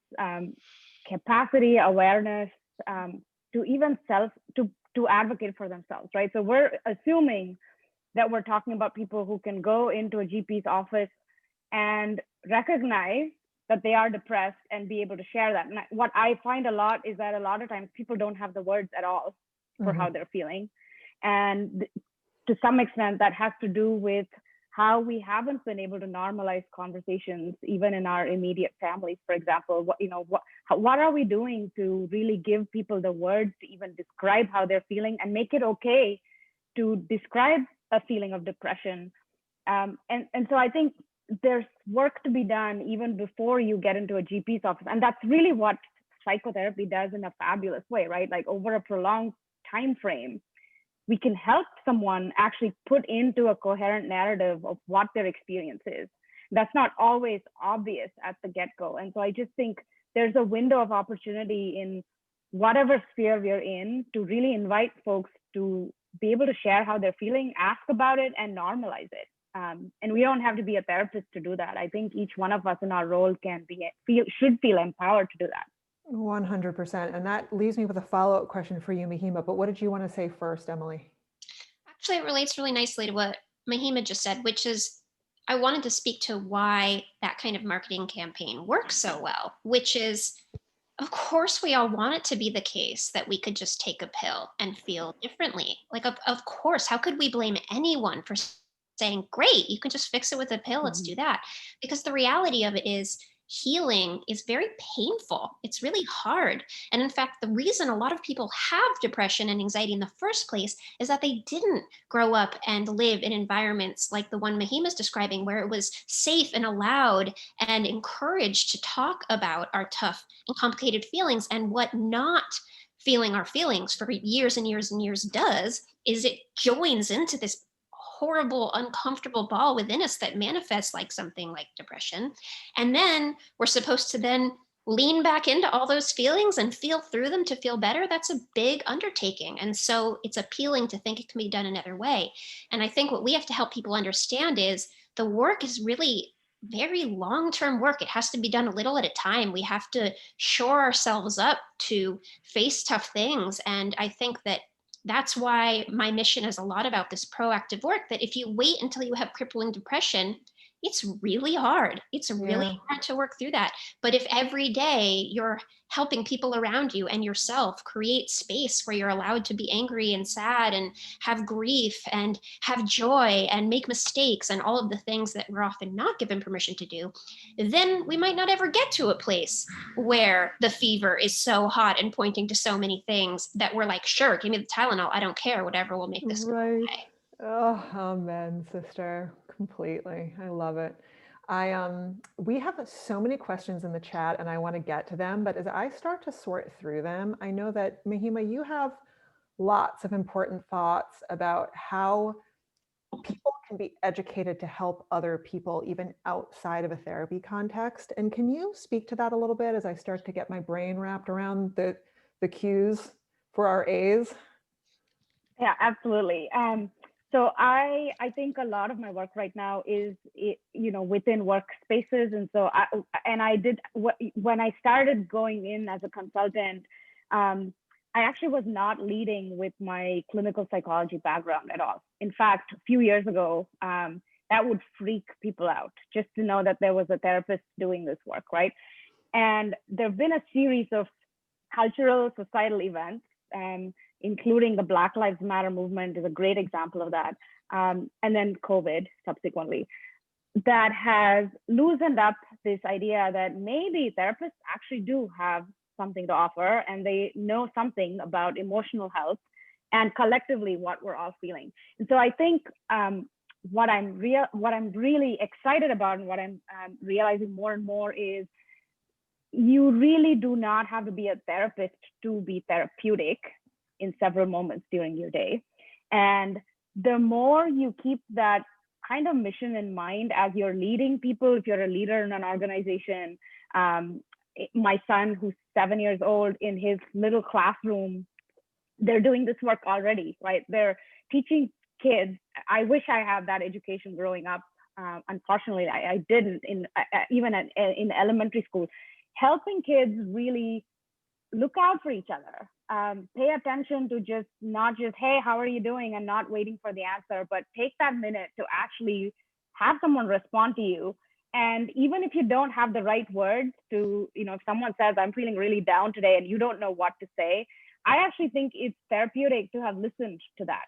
capacity, awareness to even to advocate for themselves, right? So we're assuming that we're talking about people who can go into a GP's office and recognize that they are depressed and be able to share that. And what I find a lot is that a lot of times people don't have the words at all for how they're feeling. And to some extent, that has to do with how we haven't been able to normalize conversations, even in our immediate families, for example. What are we doing to really give people the words to even describe how they're feeling and make it okay to describe a feeling of depression? And so I think there's work to be done even before you get into a GP's office. And that's really what psychotherapy does in a fabulous way, right? Like over a prolonged time frame, we can help someone actually put into a coherent narrative of what their experience is. That's not always obvious at the get-go. And so I just think there's a window of opportunity in whatever sphere we're in to really invite folks to be able to share how they're feeling, ask about it, and normalize it. And we don't have to be a therapist to do that. I think each one of us in our role should feel empowered to do that. 100%. And that leaves me with a follow-up question for you, Mahima. But what did you want to say first, Emily? Actually, it relates really nicely to what Mahima just said, which is I wanted to speak to why that kind of marketing campaign works so well, which is, of course, we all want it to be the case that we could just take a pill and feel differently. Like, of course, how could we blame anyone for saying, great, you can just fix it with a pill, let's do that? Because the reality of it is healing is very painful. It's really hard. And in fact, the reason a lot of people have depression and anxiety in the first place is that they didn't grow up and live in environments like the one Mahima is describing, where it was safe and allowed and encouraged to talk about our tough and complicated feelings. And what not feeling our feelings for years and years and years does is it joins into this horrible, uncomfortable ball within us that manifests like something like depression. And then we're supposed to then lean back into all those feelings and feel through them to feel better. That's a big undertaking. And so it's appealing to think it can be done another way. And I think what we have to help people understand is the work is really very long-term work. It has to be done a little at a time. We have to shore ourselves up to face tough things. And I think that that's why my mission is a lot about this proactive work, that if you wait until you have crippling depression, it's really hard. It's really hard to work through that. But if every day you're helping people around you and yourself create space where you're allowed to be angry and sad and have grief and have joy and make mistakes and all of the things that we're often not given permission to do, then we might not ever get to a place where the fever is so hot and pointing to so many things that we're like, sure, give me the Tylenol. I don't care. Whatever will make this go away. Oh, amen, sister. Completely. I love it. We have so many questions in the chat and I want to get to them, but as I start to sort through them, I know that Mahima, you have lots of important thoughts about how people can be educated to help other people even outside of a therapy context. And can you speak to that a little bit as I start to get my brain wrapped around the cues for our A's? Yeah, absolutely. So I think a lot of my work right now is, within workspaces. And so when I started going in as a consultant, I actually was not leading with my clinical psychology background at all. In fact, a few years ago, that would freak people out just to know that there was a therapist doing this work, right? And there've been a series of cultural, societal events, including the Black Lives Matter movement is a great example of that. And then COVID subsequently, that has loosened up this idea that maybe therapists actually do have something to offer and they know something about emotional health and collectively what we're all feeling. And so I think what I'm really excited about and what I'm realizing more and more is you really do not have to be a therapist to be therapeutic in several moments during your day. And the more you keep that kind of mission in mind as you're leading people, if you're a leader in an organization, my son, who's 7 years old, in his little classroom, they're doing this work already, right? They're teaching kids. I wish I had that education growing up. Unfortunately, I didn't, even in elementary school. Helping kids really look out for each other. Pay attention to not just, hey, how are you doing? And not waiting for the answer, but take that minute to actually have someone respond to you. And even if you don't have the right words to, if someone says, I'm feeling really down today and you don't know what to say, I actually think it's therapeutic to have listened to that.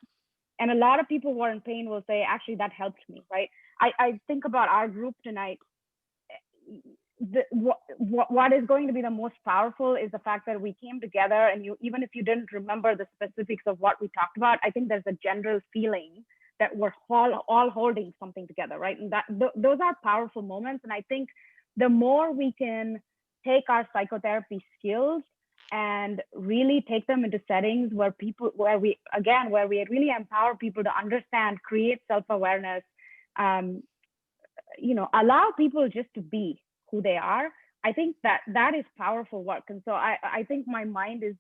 And a lot of people who are in pain will say, actually, that helped me, right? I think about our group tonight. What is going to be the most powerful is the fact that we came together, and even if you didn't remember the specifics of what we talked about, I think there's a general feeling that we're all holding something together, right? And those are powerful moments. And I think the more we can take our psychotherapy skills and really take them into settings where we really empower people to understand, create self-awareness, allow people just to be who they are, I think that is powerful work. And so I think my mind is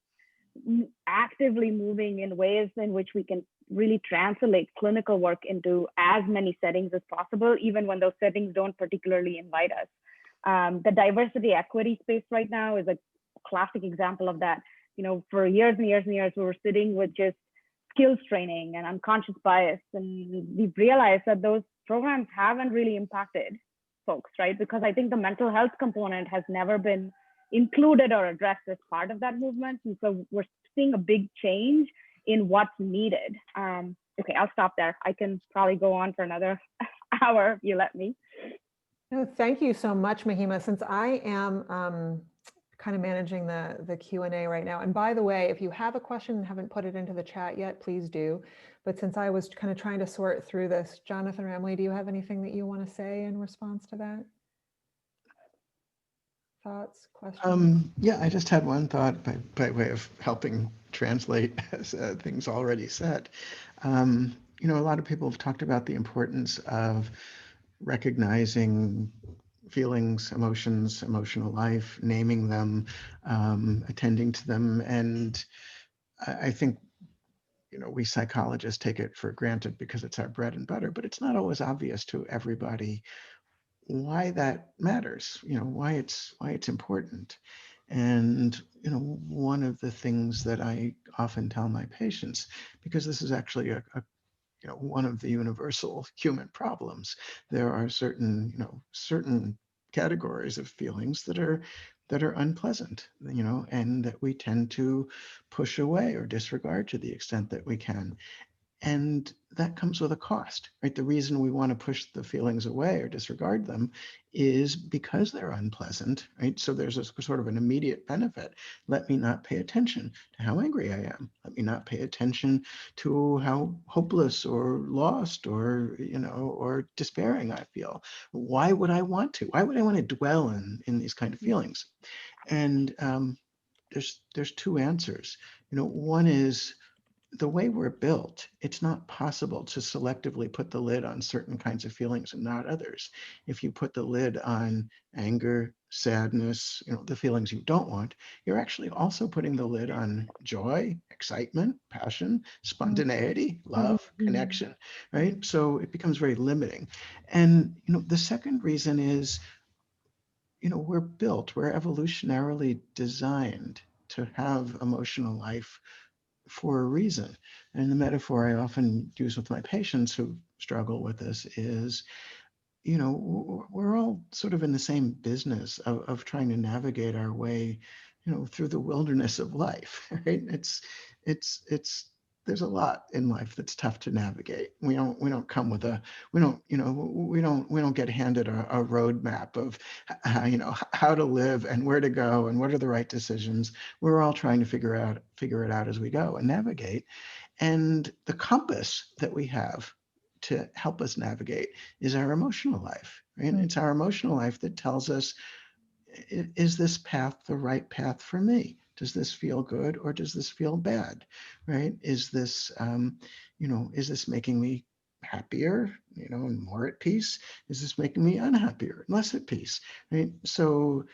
actively moving in ways in which we can really translate clinical work into as many settings as possible, even when those settings don't particularly invite us. The diversity equity space right now is a classic example of that. For years and years and years, we were sitting with just skills training and unconscious bias, and we've realized that those programs haven't really impacted folks, right? Because I think the mental health component has never been included or addressed as part of that movement. And so we're seeing a big change in what's needed. Okay, I'll stop there. I can probably go on for another hour if you let me. No, thank you so much, Mahima. Since I am kind of managing the Q&A right now, and by the way, if you have a question and haven't put it into the chat yet, please do. But since I was kind of trying to sort through this, Jonathan or Emily, do you have anything that you want to say in response to that? Thoughts, questions? Yeah, I just had one thought by way of helping translate things already said. You know, a lot of people have talked about the importance of recognizing feelings, emotions, emotional life, naming them, attending to them. And I think, you know, we psychologists take it for granted because it's our bread and butter, but it's not always obvious to everybody why that matters, you know, why it's important. And, you know, one of the things that I often tell my patients, because this is actually a you know, one of the universal human problems. There are certain, you know, certain categories of feelings that are unpleasant, you know, and that we tend to push away or disregard to the extent that we can. And that comes with a cost, right? The reason we want to push the feelings away or disregard them is because they're unpleasant, right? So there's a sort of an immediate benefit. Let me not pay attention to how angry I am. Let me not pay attention to how hopeless or lost or, you know, or despairing I feel. Why would I want to? Why would I want to dwell in these kind of feelings? And there's two answers. You know, one is the way we're built, it's not possible to selectively put the lid on certain kinds of feelings and not others. If you put the lid on anger, sadness, you know, the feelings you don't want, you're actually also putting the lid on joy, excitement, passion, spontaneity, love, connection, right? So it becomes very limiting. And, you know, the second reason is, you know, we're evolutionarily designed to have emotional life for a reason. And the metaphor I often use with my patients who struggle with this is, you know, we're all sort of in the same business of trying to navigate our way, you know, through the wilderness of life, right? It's, there's a lot in life that's tough to navigate. We don't come with a, we don't, you know, we don't get handed a roadmap of, you know, how to live and where to go and what are the right decisions. We're all trying to figure it out as we go and navigate. And the compass that we have to help us navigate is our emotional life, right? It's our emotional life that tells us, is this path the right path for me? Does this feel good or does this feel bad, right? Is this, you know, is this making me happier, you know, and more at peace? Is this making me unhappier and less at peace, right? So,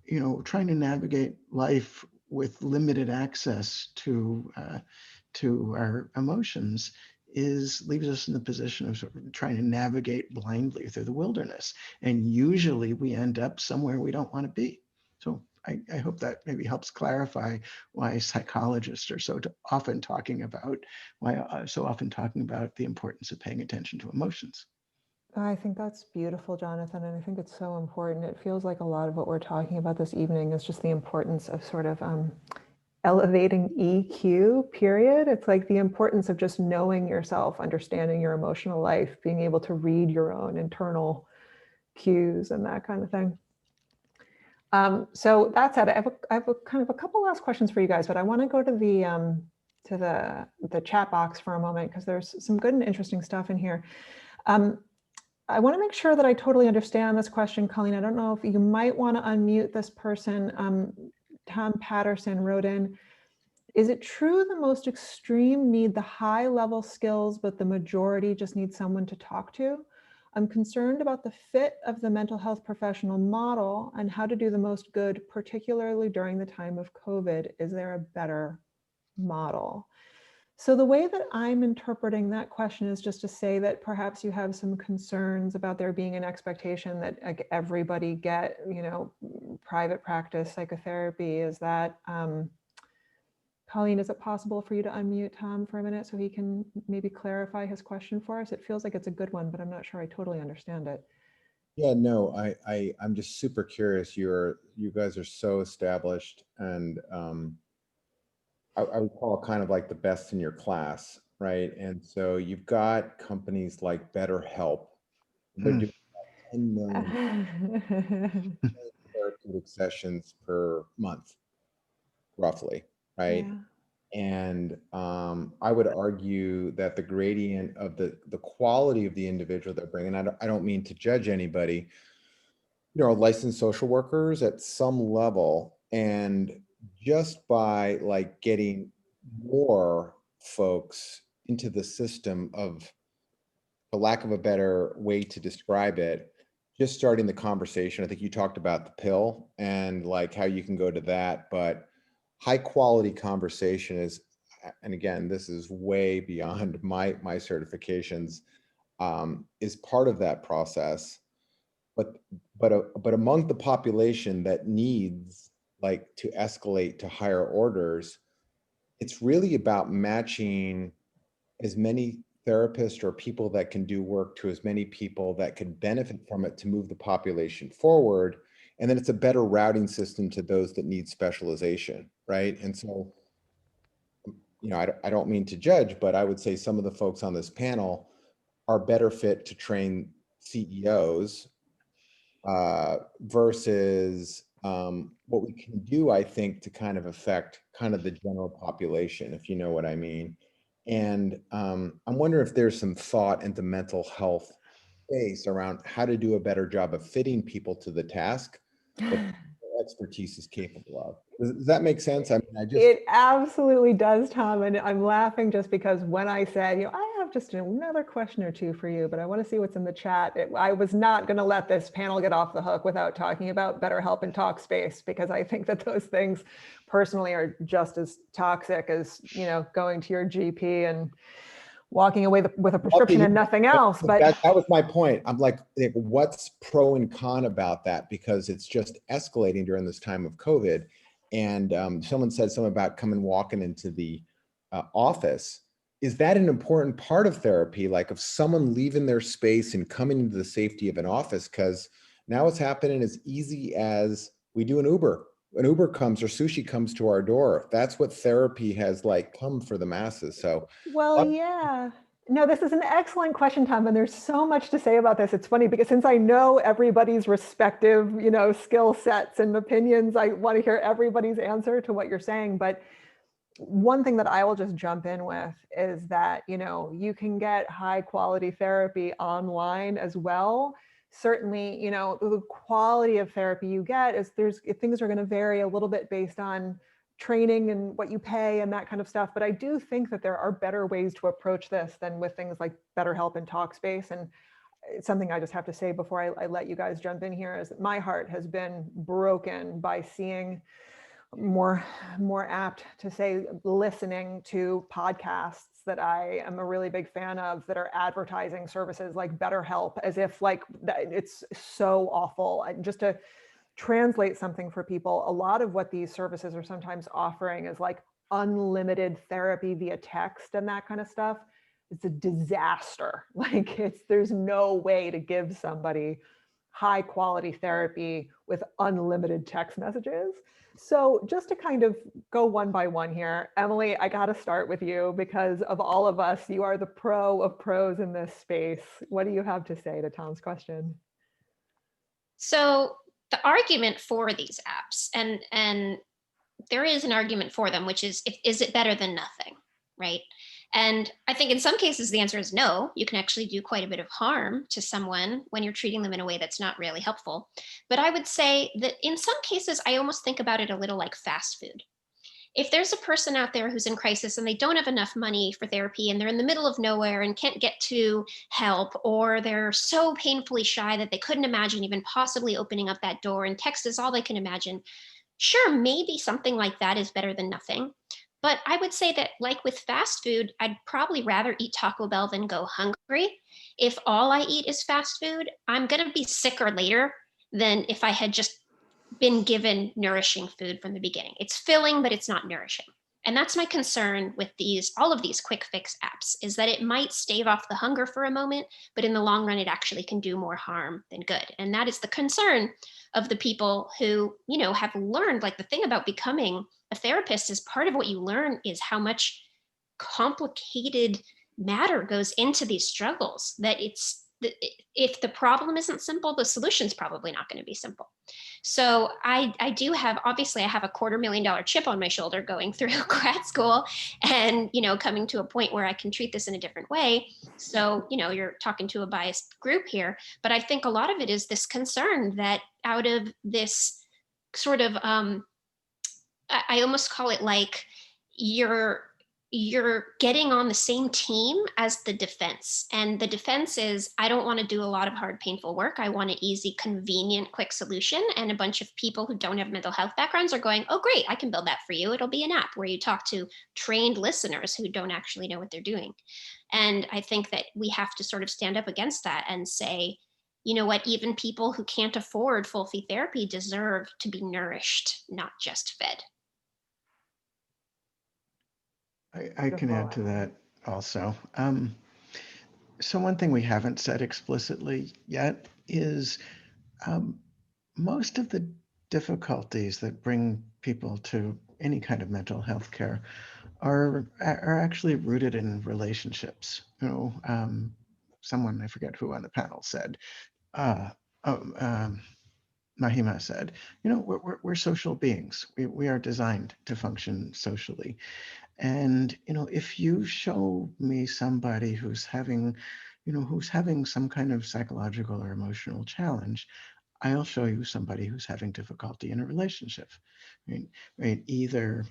you know, trying to navigate life with limited access to our emotions is leaves us in the position of sort of trying to navigate blindly through the wilderness. And usually we end up somewhere we don't want to be. So I hope that maybe helps clarify why psychologists are often talking about the importance of paying attention to emotions. I think that's beautiful, Jonathan, and I think it's so important. It feels like a lot of what we're talking about this evening is just the importance of sort of elevating EQ, period. It's like the importance of just knowing yourself, understanding your emotional life, being able to read your own internal cues and that kind of thing. So that said, I have a kind of a couple last questions for you guys, but I want to go to the chat box for a moment because there's some good and interesting stuff in here. I want to make sure that I totally understand this question, Colleen. I don't know if you might want to unmute this person. Tom Patterson wrote in, is it true the most extreme need the high level skills, but the majority just need someone to talk to? I'm concerned about the fit of the mental health professional model and how to do the most good, particularly during the time of COVID. Is there a better model? So the way that I'm interpreting that question is just to say that perhaps you have some concerns about there being an expectation that everybody get, you know, private practice psychotherapy. Is that, Colleen, is it possible for you to unmute Tom for a minute so he can maybe clarify his question for us? It feels like it's a good one, but I'm not sure I totally understand it. Yeah, no, I'm just super curious. You guys are so established, and I would call it kind of like the best in your class, right? And so you've got companies like BetterHelp. They're doing 10 million therapeutic sessions per month, roughly, right? Yeah. And I would argue that the gradient of the quality of the individual they're bringing, I don't mean to judge anybody, licensed social workers at some level, and just by like getting more folks into the system of, for lack of a better way to describe it, just starting the conversation. I think you talked about the pill and like how you can go to that, but high quality conversation is, and again, this is way beyond my certifications, is part of that process. But among the population that needs like to escalate to higher orders, it's really about matching as many therapists or people that can do work to as many people that could benefit from it to move the population forward. And then it's a better routing system to those that need specialization, right? And so, I don't mean to judge, but I would say some of the folks on this panel are better fit to train CEOs versus what we can do, I think, to kind of affect kind of the general population, if you know what I mean. And I'm wondering if there's some thought into mental health space around how to do a better job of fitting people to the task that expertise is capable of. Does that make sense? I mean, It absolutely does, Tom. And I'm laughing just because when I said, I have just another question or two for you, but I want to see what's in the chat. I was not going to let this panel get off the hook without talking about BetterHelp and Talkspace, because I think that those things personally are just as toxic as, going to your GP and walking away with a prescription and nothing else. But that was my point. I'm like, what's pro and con about that? Because it's just escalating during this time of COVID. And someone said something about coming walking into the office. Is that an important part of therapy? Like of someone leaving their space and coming into the safety of an office? Because now it's happening as easy as we do an Uber. An Uber comes or sushi comes to our door. That's what therapy has like come for the masses. So, well, yeah. No, this is an excellent question, Tom, and there's so much to say about this. It's funny because since I know everybody's respective, skill sets and opinions, I want to hear everybody's answer to what you're saying. But one thing that I will just jump in with is that, you can get high quality therapy online as well. Certainly, the quality of therapy you get is things are going to vary a little bit based on training and what you pay and that kind of stuff. But I do think that there are better ways to approach this than with things like BetterHelp and Talkspace. And it's something I just have to say before I let you guys jump in here is that my heart has been broken by seeing more apt to say listening to podcasts that I am a really big fan of that are advertising services like BetterHelp as if like it's so awful. And just to translate something for people, a lot of what these services are sometimes offering is like unlimited therapy via text and that kind of stuff. It's a disaster. Like there's no way to give somebody high quality therapy with unlimited text messages. So just to kind of go one by one here, Emily, I got to start with you because of all of us, you are the pro of pros in this space. What do you have to say to Tom's question? So the argument for these apps, and there is an argument for them, which is it better than nothing, right? And I think in some cases, the answer is no. You can actually do quite a bit of harm to someone when you're treating them in a way that's not really helpful. But I would say that in some cases, I almost think about it a little like fast food. If there's a person out there who's in crisis and they don't have enough money for therapy and they're in the middle of nowhere and can't get to help, or they're so painfully shy that they couldn't imagine even possibly opening up that door and text is all they can imagine, sure, maybe something like that is better than nothing. But I would say that, like with fast food, I'd probably rather eat Taco Bell than go hungry. If all I eat is fast food, I'm going to be sicker later than if I had just been given nourishing food from the beginning. It's filling, but it's not nourishing. And that's my concern with all of these quick fix apps, is that it might stave off the hunger for a moment, but in the long run, it actually can do more harm than good. And that is the concern of the people who, have learned, like the thing about becoming a therapist is part of what you learn is how much complicated matter goes into these struggles, that it's if the problem isn't simple, the solution's probably not going to be simple. So I do have, obviously I have a $250,000 chip on my shoulder going through grad school and, coming to a point where I can treat this in a different way. So, you're talking to a biased group here, but I think a lot of it is this concern that out of this sort of, I almost call it like you're getting on the same team as the defense. And the defense is, I don't want to do a lot of hard, painful work. I want an easy, convenient, quick solution. And a bunch of people who don't have mental health backgrounds are going, oh, great, I can build that for you. It'll be an app where you talk to trained listeners who don't actually know what they're doing. And I think that we have to sort of stand up against that and say, you know what, even people who can't afford full fee therapy deserve to be nourished, not just fed. I can add to that also. So one thing we haven't said explicitly yet is most of the difficulties that bring people to any kind of mental health care are actually rooted in relationships. Someone, I forget who on the panel said, Mahima said, we're social beings. We are designed to function socially. And, if you show me somebody who's having some kind of psychological or emotional challenge, I'll show you somebody who's having difficulty in a relationship. Right? Either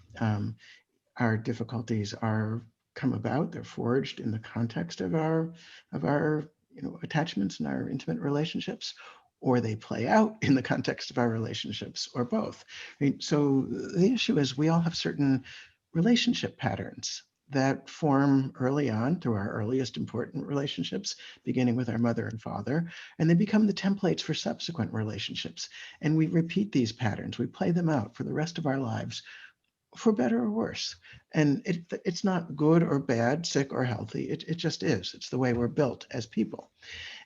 our difficulties come about, they're forged in the context of our attachments and our intimate relationships, or they play out in the context of our relationships, or both. Right? So the issue is we all have certain relationship patterns that form early on through our earliest important relationships, beginning with our mother and father, and they become the templates for subsequent relationships. And we repeat these patterns, we play them out for the rest of our lives, for better or worse. And it's not good or bad, sick or healthy, it just is. It's the way we're built as people.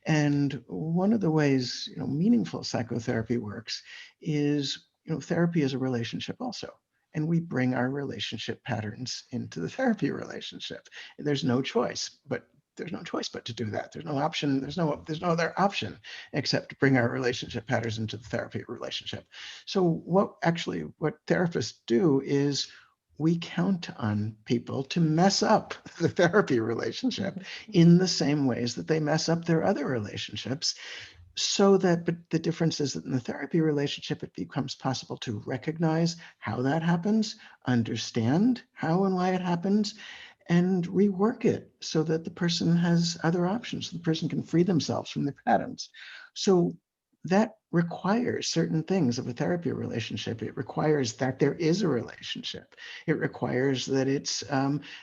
And one of the ways meaningful psychotherapy works is therapy is a relationship also. And we bring our relationship patterns into the therapy relationship. There's no choice but to do that. There's no option. There's no other option except to bring our relationship patterns into the therapy relationship. So what therapists do is we count on people to mess up the therapy relationship in the same ways that they mess up their other relationships. But the difference is that in the therapy relationship, it becomes possible to recognize how that happens, understand how and why it happens, and rework it so that the person has other options. So the person can free themselves from the patterns. So that requires certain things of a therapy relationship. It requires that there is a relationship. It requires that it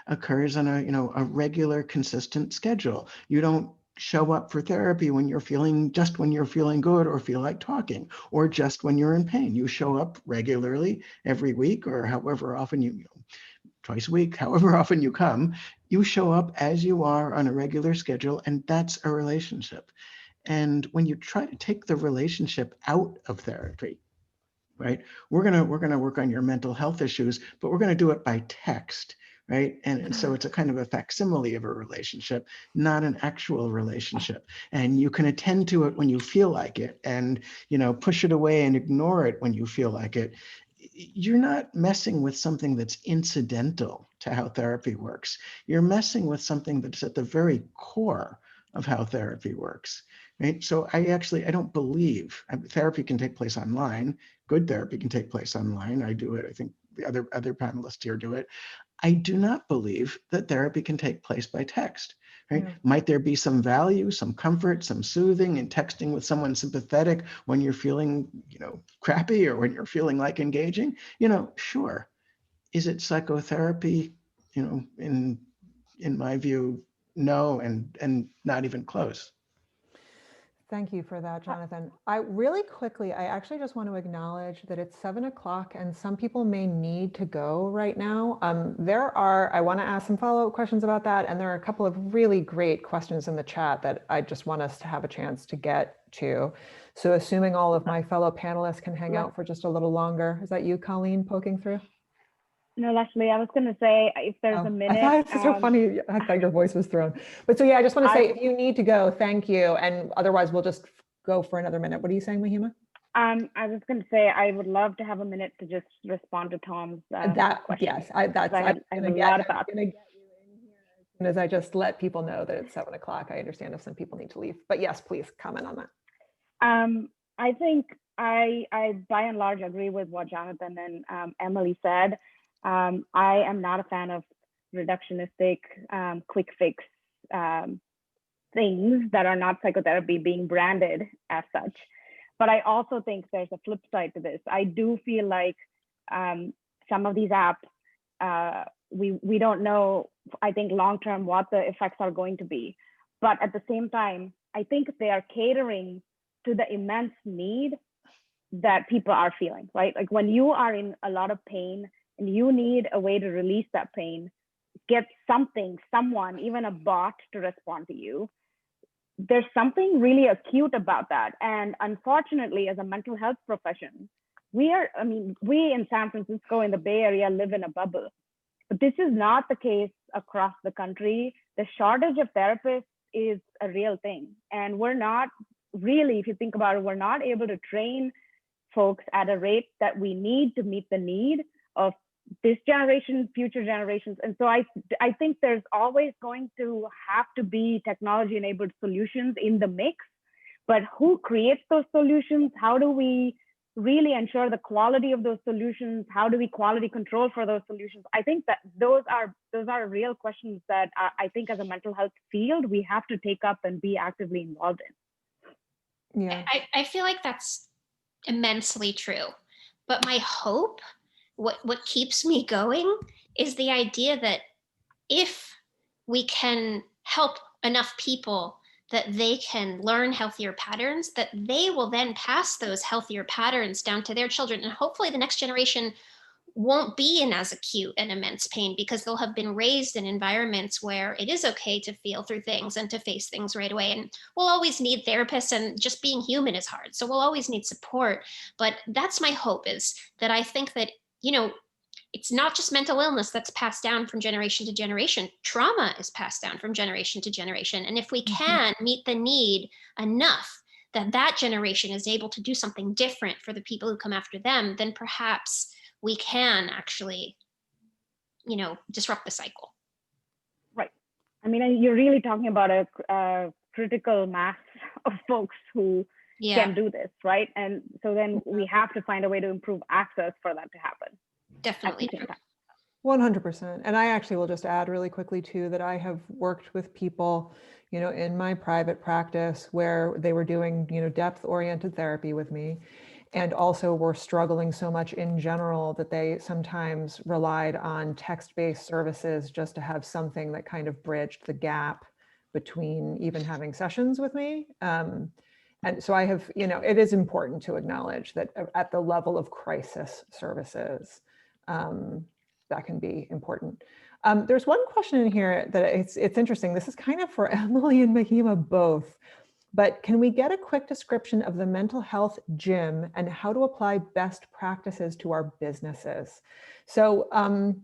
occurs on a regular, consistent schedule. You don't show up for therapy when you're feeling good or feel like talking, or just when you're in pain. You show up regularly every week, or however often twice a week, however often you come, you show up as you are on a regular schedule, and that's a relationship. And when you try to take the relationship out of therapy, right? We're gonna work on your mental health issues, but we're gonna do it by text. Right. And so it's a kind of a facsimile of a relationship, not an actual relationship. And you can attend to it when you feel like it and, push it away and ignore it when you feel like it. You're not messing with something that's incidental to how therapy works. You're messing with something that's at the very core of how therapy works. Right. So I don't believe therapy can take place online. Good therapy can take place online. I do it. I think the other panelists here do it. I do not believe that therapy can take place by text. Right? Yeah. Might there be some value, some comfort, some soothing in texting with someone sympathetic when you're feeling, crappy, or when you're feeling like engaging? Sure. Is it psychotherapy? In my view, no, and not even close. Thank you for that, Jonathan. I actually just want to acknowledge that it's 7 o'clock and some people may need to go right now. I want to ask some follow-up questions about that. And there are a couple of really great questions in the chat that I just want us to have a chance to get to. So assuming all of my fellow panelists can hang out for just a little longer. Is that you, Colleen, poking through? No, Leslie, I was going to say if there's Oh, a I minute. thought it's so funny. I thought your voice was thrown. But so, yeah, I just want to say, if you need to go, thank you. And otherwise, we'll just go for another minute. What are you saying, Mahima? I was going to say I would love to have a minute to just respond to Tom's question. Yes, I have a lot of thoughts. I'm gonna get you in here as soon as I just let people know that it's 7 o'clock. I understand if some people need to leave, but yes, please comment on that. I think I by and large agree with what Jonathan and Emily said. I am not a fan of reductionistic, quick fix things that are not psychotherapy being branded as such. But I also think there's a flip side to this. I do feel like some of these apps, we don't know, I think long term what the effects are going to be. But at the same time, I think they are catering to the immense need that people are feeling, right? Like when you are in a lot of pain and you need a way to release that pain, get something, someone, even a bot to respond to you. There's something really acute about that. And unfortunately, as a mental health profession, we in San Francisco, in the Bay Area, live in a bubble. But this is not the case across the country. The shortage of therapists is a real thing. And we're not really, if you think about it, we're not able to train folks at a rate that we need to meet the need of this generation, future generations. And so I think there's always going to have to be technology-enabled solutions in the mix, but who creates those solutions? How do we really ensure the quality of those solutions? How do we quality control for those solutions? I think that those are real questions that I think as a mental health field, we have to take up and be actively involved in. Yeah, I feel like that's immensely true. But my hope, what keeps me going, is the idea that if we can help enough people that they can learn healthier patterns, that they will then pass those healthier patterns down to their children. And hopefully the next generation won't be in as acute and immense pain because they'll have been raised in environments where it is okay to feel through things and to face things right away. And we'll always need therapists, and just being human is hard. So we'll always need support. But that's my hope, is that I think that, it's not just mental illness that's passed down from generation to generation. Trauma is passed down from generation to generation. And if we can meet the need enough that that generation is able to do something different for the people who come after them, then perhaps we can actually, disrupt the cycle. Right. I mean, you're really talking about a critical mass of folks who can do this, right? And so then we have to find a way to improve access for that to happen. Definitely. 100%. And I actually will just add really quickly too, that I have worked with people, in my private practice where they were doing, depth-oriented therapy with me, and also were struggling so much in general that they sometimes relied on text-based services just to have something that kind of bridged the gap between even having sessions with me. And so I have, it is important to acknowledge that at the level of crisis services, that can be important. There's one question in here that it's interesting. This is kind of for Emily and Mahima both, but can we get a quick description of the mental health gym and how to apply best practices to our businesses? So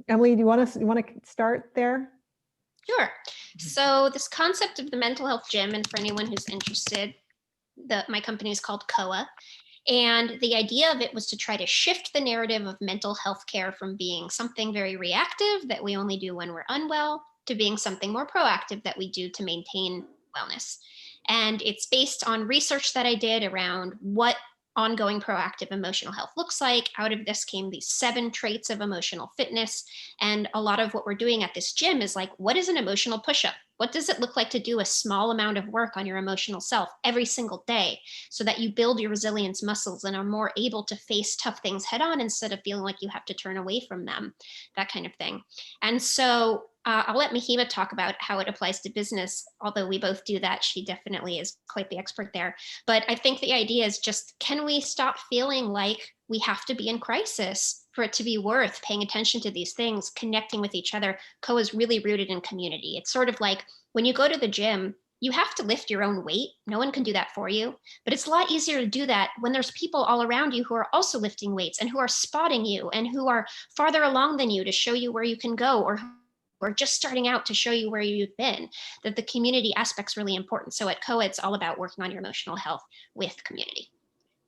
Emily, do you want to start there? Sure. So this concept of the mental health gym, and for anyone who's interested, my company is called COA. And the idea of it was to try to shift the narrative of mental health care from being something very reactive that we only do when we're unwell to being something more proactive that we do to maintain wellness. And it's based on research that I did around what ongoing proactive emotional health looks like. Out of this came these 7 traits of emotional fitness. And a lot of what we're doing at this gym is like, what is an emotional push-up? What does it look like to do a small amount of work on your emotional self every single day so that you build your resilience muscles and are more able to face tough things head on instead of feeling like you have to turn away from them, that kind of thing. And so I'll let Mahima talk about how it applies to business, although we both do that. She definitely is quite the expert there. But I think the idea is just, can we stop feeling like we have to be in crisis for it to be worth paying attention to these things, connecting with each other? COA is really rooted in community. It's sort of like when you go to the gym, you have to lift your own weight. No one can do that for you. But it's a lot easier to do that when there's people all around you who are also lifting weights and who are spotting you and who are farther along than you to show you where you can go, or who are just starting out to show you where you've been. That the community aspect's really important. So at COA, it's all about working on your emotional health with community.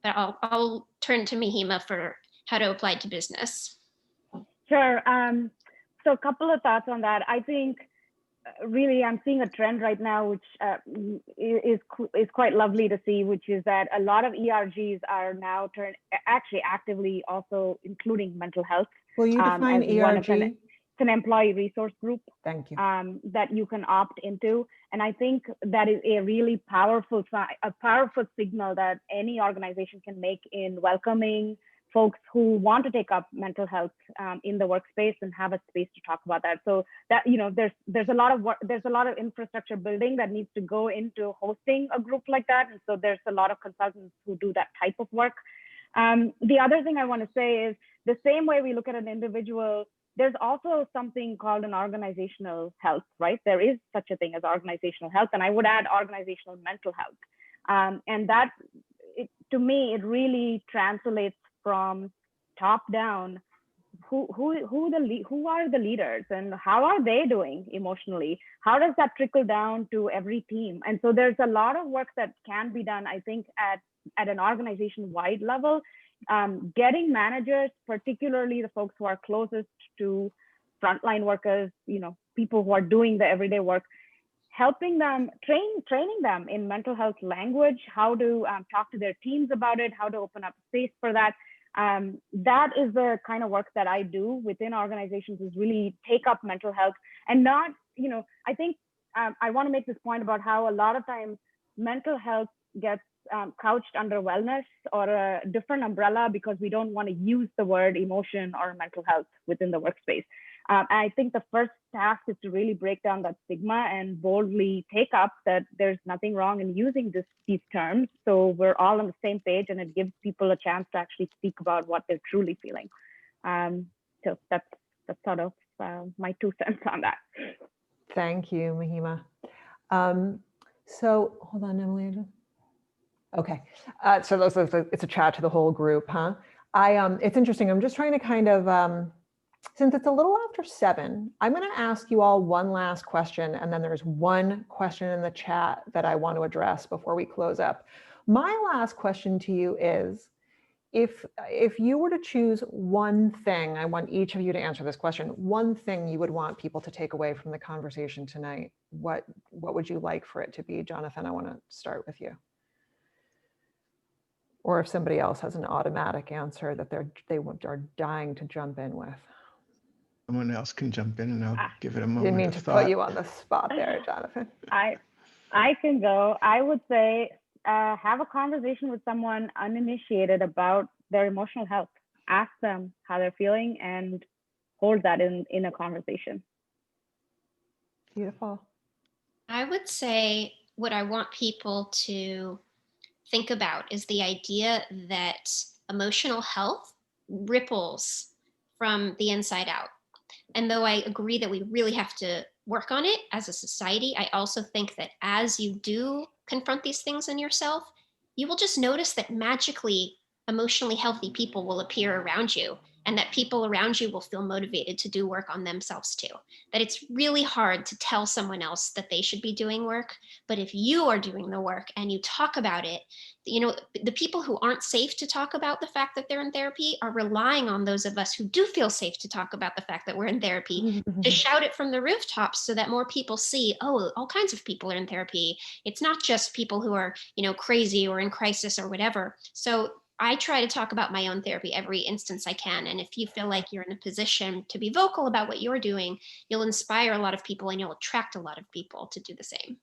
But I'll turn to Mahima for how to apply it to business. Sure. So a couple of thoughts on that. I think really I'm seeing a trend right now, which is quite lovely to see, which is that a lot of ERGs are now actually actively also including mental health. Will you define ERG? It's an employee resource group. Thank you. That you can opt into. And I think that is a really powerful signal that any organization can make in welcoming folks who want to take up mental health in the workspace and have a space to talk about that. So that, there's a lot of work, there's a lot of infrastructure building that needs to go into hosting a group like that. And so there's a lot of consultants who do that type of work. The other thing I want to say is the same way we look at an individual, there's also something called an organizational health, right? There is such a thing as organizational health, and I would add organizational mental health. And that, to me, it really translates from top down. Who are the leaders and how are they doing emotionally? How does that trickle down to every team? And so there's a lot of work that can be done, I think, at an organization-wide level. Getting managers, particularly the folks who are closest to frontline workers, people who are doing the everyday work, helping them, training them in mental health language, how to talk to their teams about it, how to open up space for that. That is the kind of work that I do within organizations, is really take up mental health and not, I think I want to make this point about how a lot of times mental health gets couched under wellness or a different umbrella because we don't want to use the word emotion or mental health within the workspace. I think the first task is to really break down that stigma and boldly take up that there's nothing wrong in using these terms. So we're all on the same page, and it gives people a chance to actually speak about what they're truly feeling. So that's sort of my 2 cents on that. Thank you, Mahima. So hold on, Emily. Okay, so it's a chat to the whole group, huh? It's interesting. I'm just trying to kind of, since it's a little after 7, I'm going to ask you all one last question, and then there's one question in the chat that I want to address before we close up. My last question to you is, if you were to choose one thing, I want each of you to answer this question, one thing you would want people to take away from the conversation tonight, what would you like for it to be? Jonathan, I want to start with you. Or if somebody else has an automatic answer that they are dying to jump in with. Someone else can jump in and I'll give it a moment. Didn't mean to put you on the spot there, Jonathan. I can go. I would say have a conversation with someone uninitiated about their emotional health. Ask them how they're feeling and hold that in a conversation. Beautiful. I would say what I want people to think about is the idea that emotional health ripples from the inside out. And though I agree that we really have to work on it as a society, I also think that as you do confront these things in yourself, you will just notice that magically emotionally healthy people will appear around you, and that people around you will feel motivated to do work on themselves too. That it's really hard to tell someone else that they should be doing work, but if you are doing the work and you talk about it, the people who aren't safe to talk about the fact that they're in therapy are relying on those of us who do feel safe to talk about the fact that we're in therapy to shout it from the rooftops so that more people see, oh, all kinds of people are in therapy. It's not just people who are, crazy or in crisis or whatever. So I try to talk about my own therapy every instance I can. And if you feel like you're in a position to be vocal about what you're doing, you'll inspire a lot of people and you'll attract a lot of people to do the same.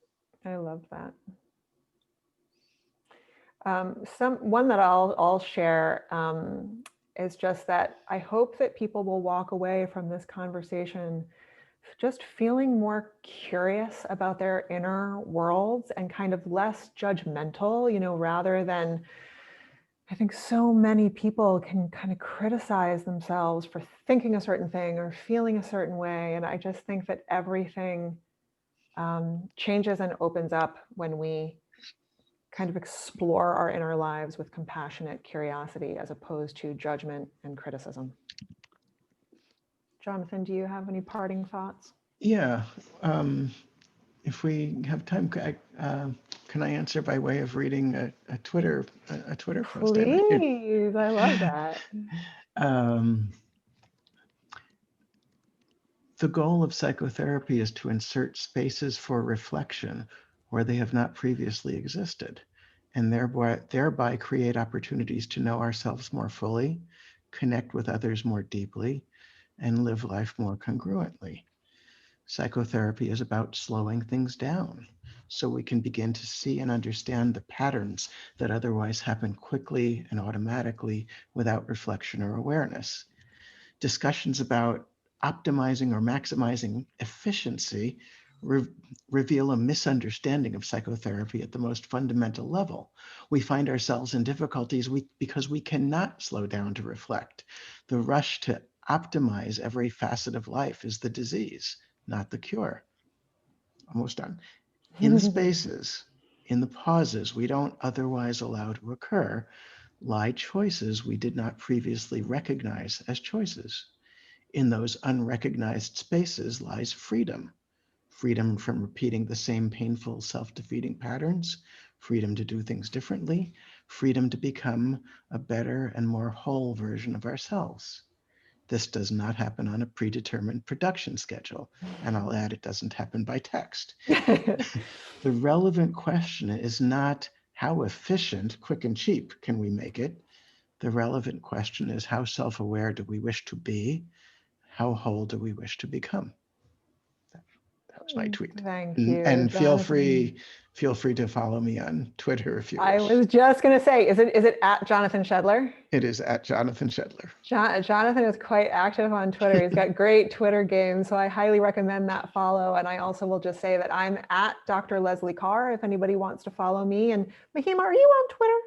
I love that. One that I'll share is just that I hope that people will walk away from this conversation just feeling more curious about their inner worlds and kind of less judgmental, rather than, I think so many people can kind of criticize themselves for thinking a certain thing or feeling a certain way. And I just think that everything changes and opens up when we kind of explore our inner lives with compassionate curiosity as opposed to judgment and criticism. Jonathan, do you have any parting thoughts? Yeah. If we have time, can I answer by way of reading a Twitter post? Please, I love that. The goal of psychotherapy is to insert spaces for reflection where they have not previously existed, and thereby create opportunities to know ourselves more fully, connect with others more deeply, and live life more congruently. Psychotherapy is about slowing things down so we can begin to see and understand the patterns that otherwise happen quickly and automatically without reflection or awareness. Discussions about optimizing or maximizing efficiency reveal a misunderstanding of psychotherapy at the most fundamental level. We find ourselves in difficulties because we cannot slow down to reflect. The rush to optimize every facet of life is the disease, not the cure. Almost done. In spaces, in the pauses we don't otherwise allow to occur, lie choices we did not previously recognize as choices. In those unrecognized spaces lies freedom. Freedom from repeating the same painful, self-defeating patterns, freedom to do things differently, freedom to become a better and more whole version of ourselves. This does not happen on a predetermined production schedule. And I'll add, it doesn't happen by text. The relevant question is not how efficient, quick, and cheap can we make it? The relevant question is how self-aware do we wish to be? How whole do we wish to become? That was my tweet. Thank you. And feel Jonathan. free to follow me on Twitter if you wish. I was just going to say, is it at Jonathan Shedler? It is at Jonathan Shedler. Jonathan is quite active on Twitter. He's got great Twitter games, so I highly recommend that follow. And I also will just say that I'm at Dr. Leslie Carr if anybody wants to follow me. And Mahima, are you on Twitter?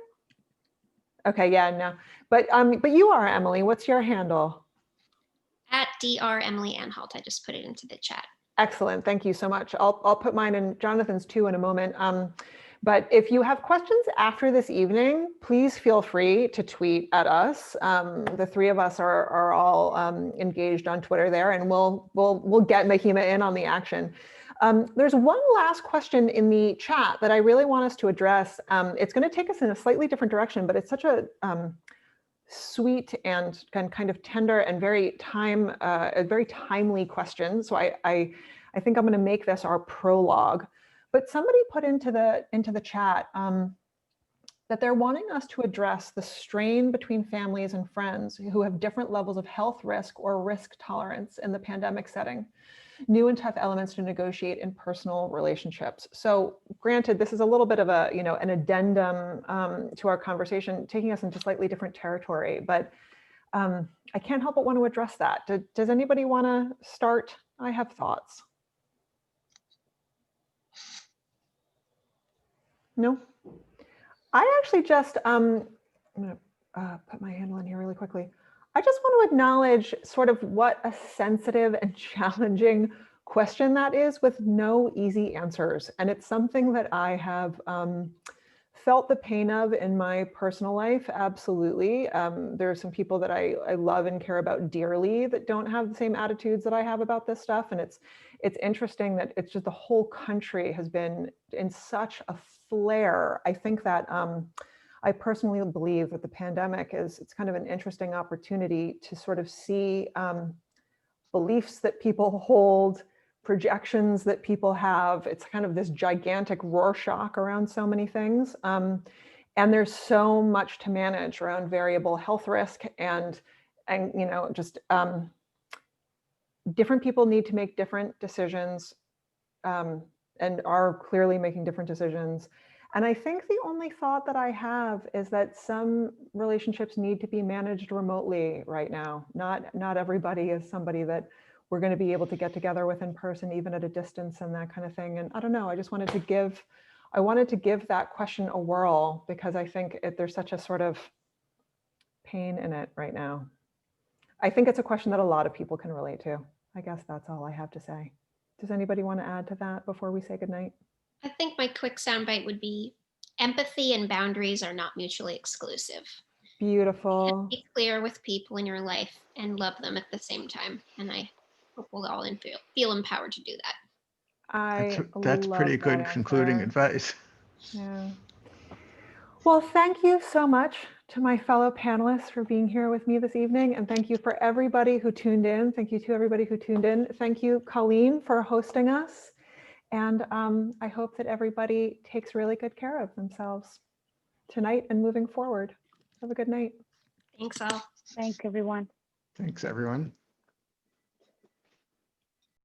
Okay, yeah, no. But you are, Emily. What's your handle? At Dr. Emily Anhalt. I just put it into the chat. Excellent. Thank you so much. I'll put mine and Jonathan's too in a moment. But if you have questions after this evening, please feel free to tweet at us. The three of us are all engaged on Twitter there, and we'll get Mahima in on the action. There's one last question in the chat that I really want us to address. It's going to take us in a slightly different direction, but it's such a sweet and kind of tender and a very timely question. So I think I'm going to make this our prologue. But somebody put into the chat that they're wanting us to address the strain between families and friends who have different levels of health risk or risk tolerance in the pandemic setting. New and tough elements to negotiate in personal relationships. So granted, this is a little bit of an addendum to our conversation, taking us into slightly different territory, but I can't help but want to address that. Does anybody want to start? I have thoughts. No? I actually just, I'm going to put my handle in here really quickly. I just want to acknowledge sort of what a sensitive and challenging question that is with no easy answers. And it's something that I have felt the pain of in my personal life, absolutely. There are some people that I love and care about dearly that don't have the same attitudes that I have about this stuff. And it's interesting that it's just the whole country has been in such a flare. I think that I personally believe that the pandemic it's kind of an interesting opportunity to sort of see beliefs that people hold, projections that people have. It's kind of this gigantic Rorschach around so many things. And there's so much to manage around variable health risk and just different people need to make different decisions and are clearly making different decisions. And I think the only thought that I have is that some relationships need to be managed remotely right now. Not everybody is somebody that we're going to be able to get together with in person, even at a distance and that kind of thing. And I don't know, I wanted to give that question a whirl because I think there's such a sort of pain in it right now. I think it's a question that a lot of people can relate to. I guess that's all I have to say. Does anybody want to add to that before we say goodnight? I think my quick soundbite would be empathy and boundaries are not mutually exclusive. Beautiful. Be clear with people in your life and love them at the same time. And I hope we'll all feel empowered to do that. That's pretty love that good concluding answer. advice. Yeah. Well, thank you so much to my fellow panelists for being here with me this evening. And thank you for everybody who tuned in. Thank you to everybody who tuned in. Thank you, Colleen, for hosting us. And I hope that everybody takes really good care of themselves tonight and moving forward. Have a good night. Thanks all. Thanks, everyone. Thanks, everyone.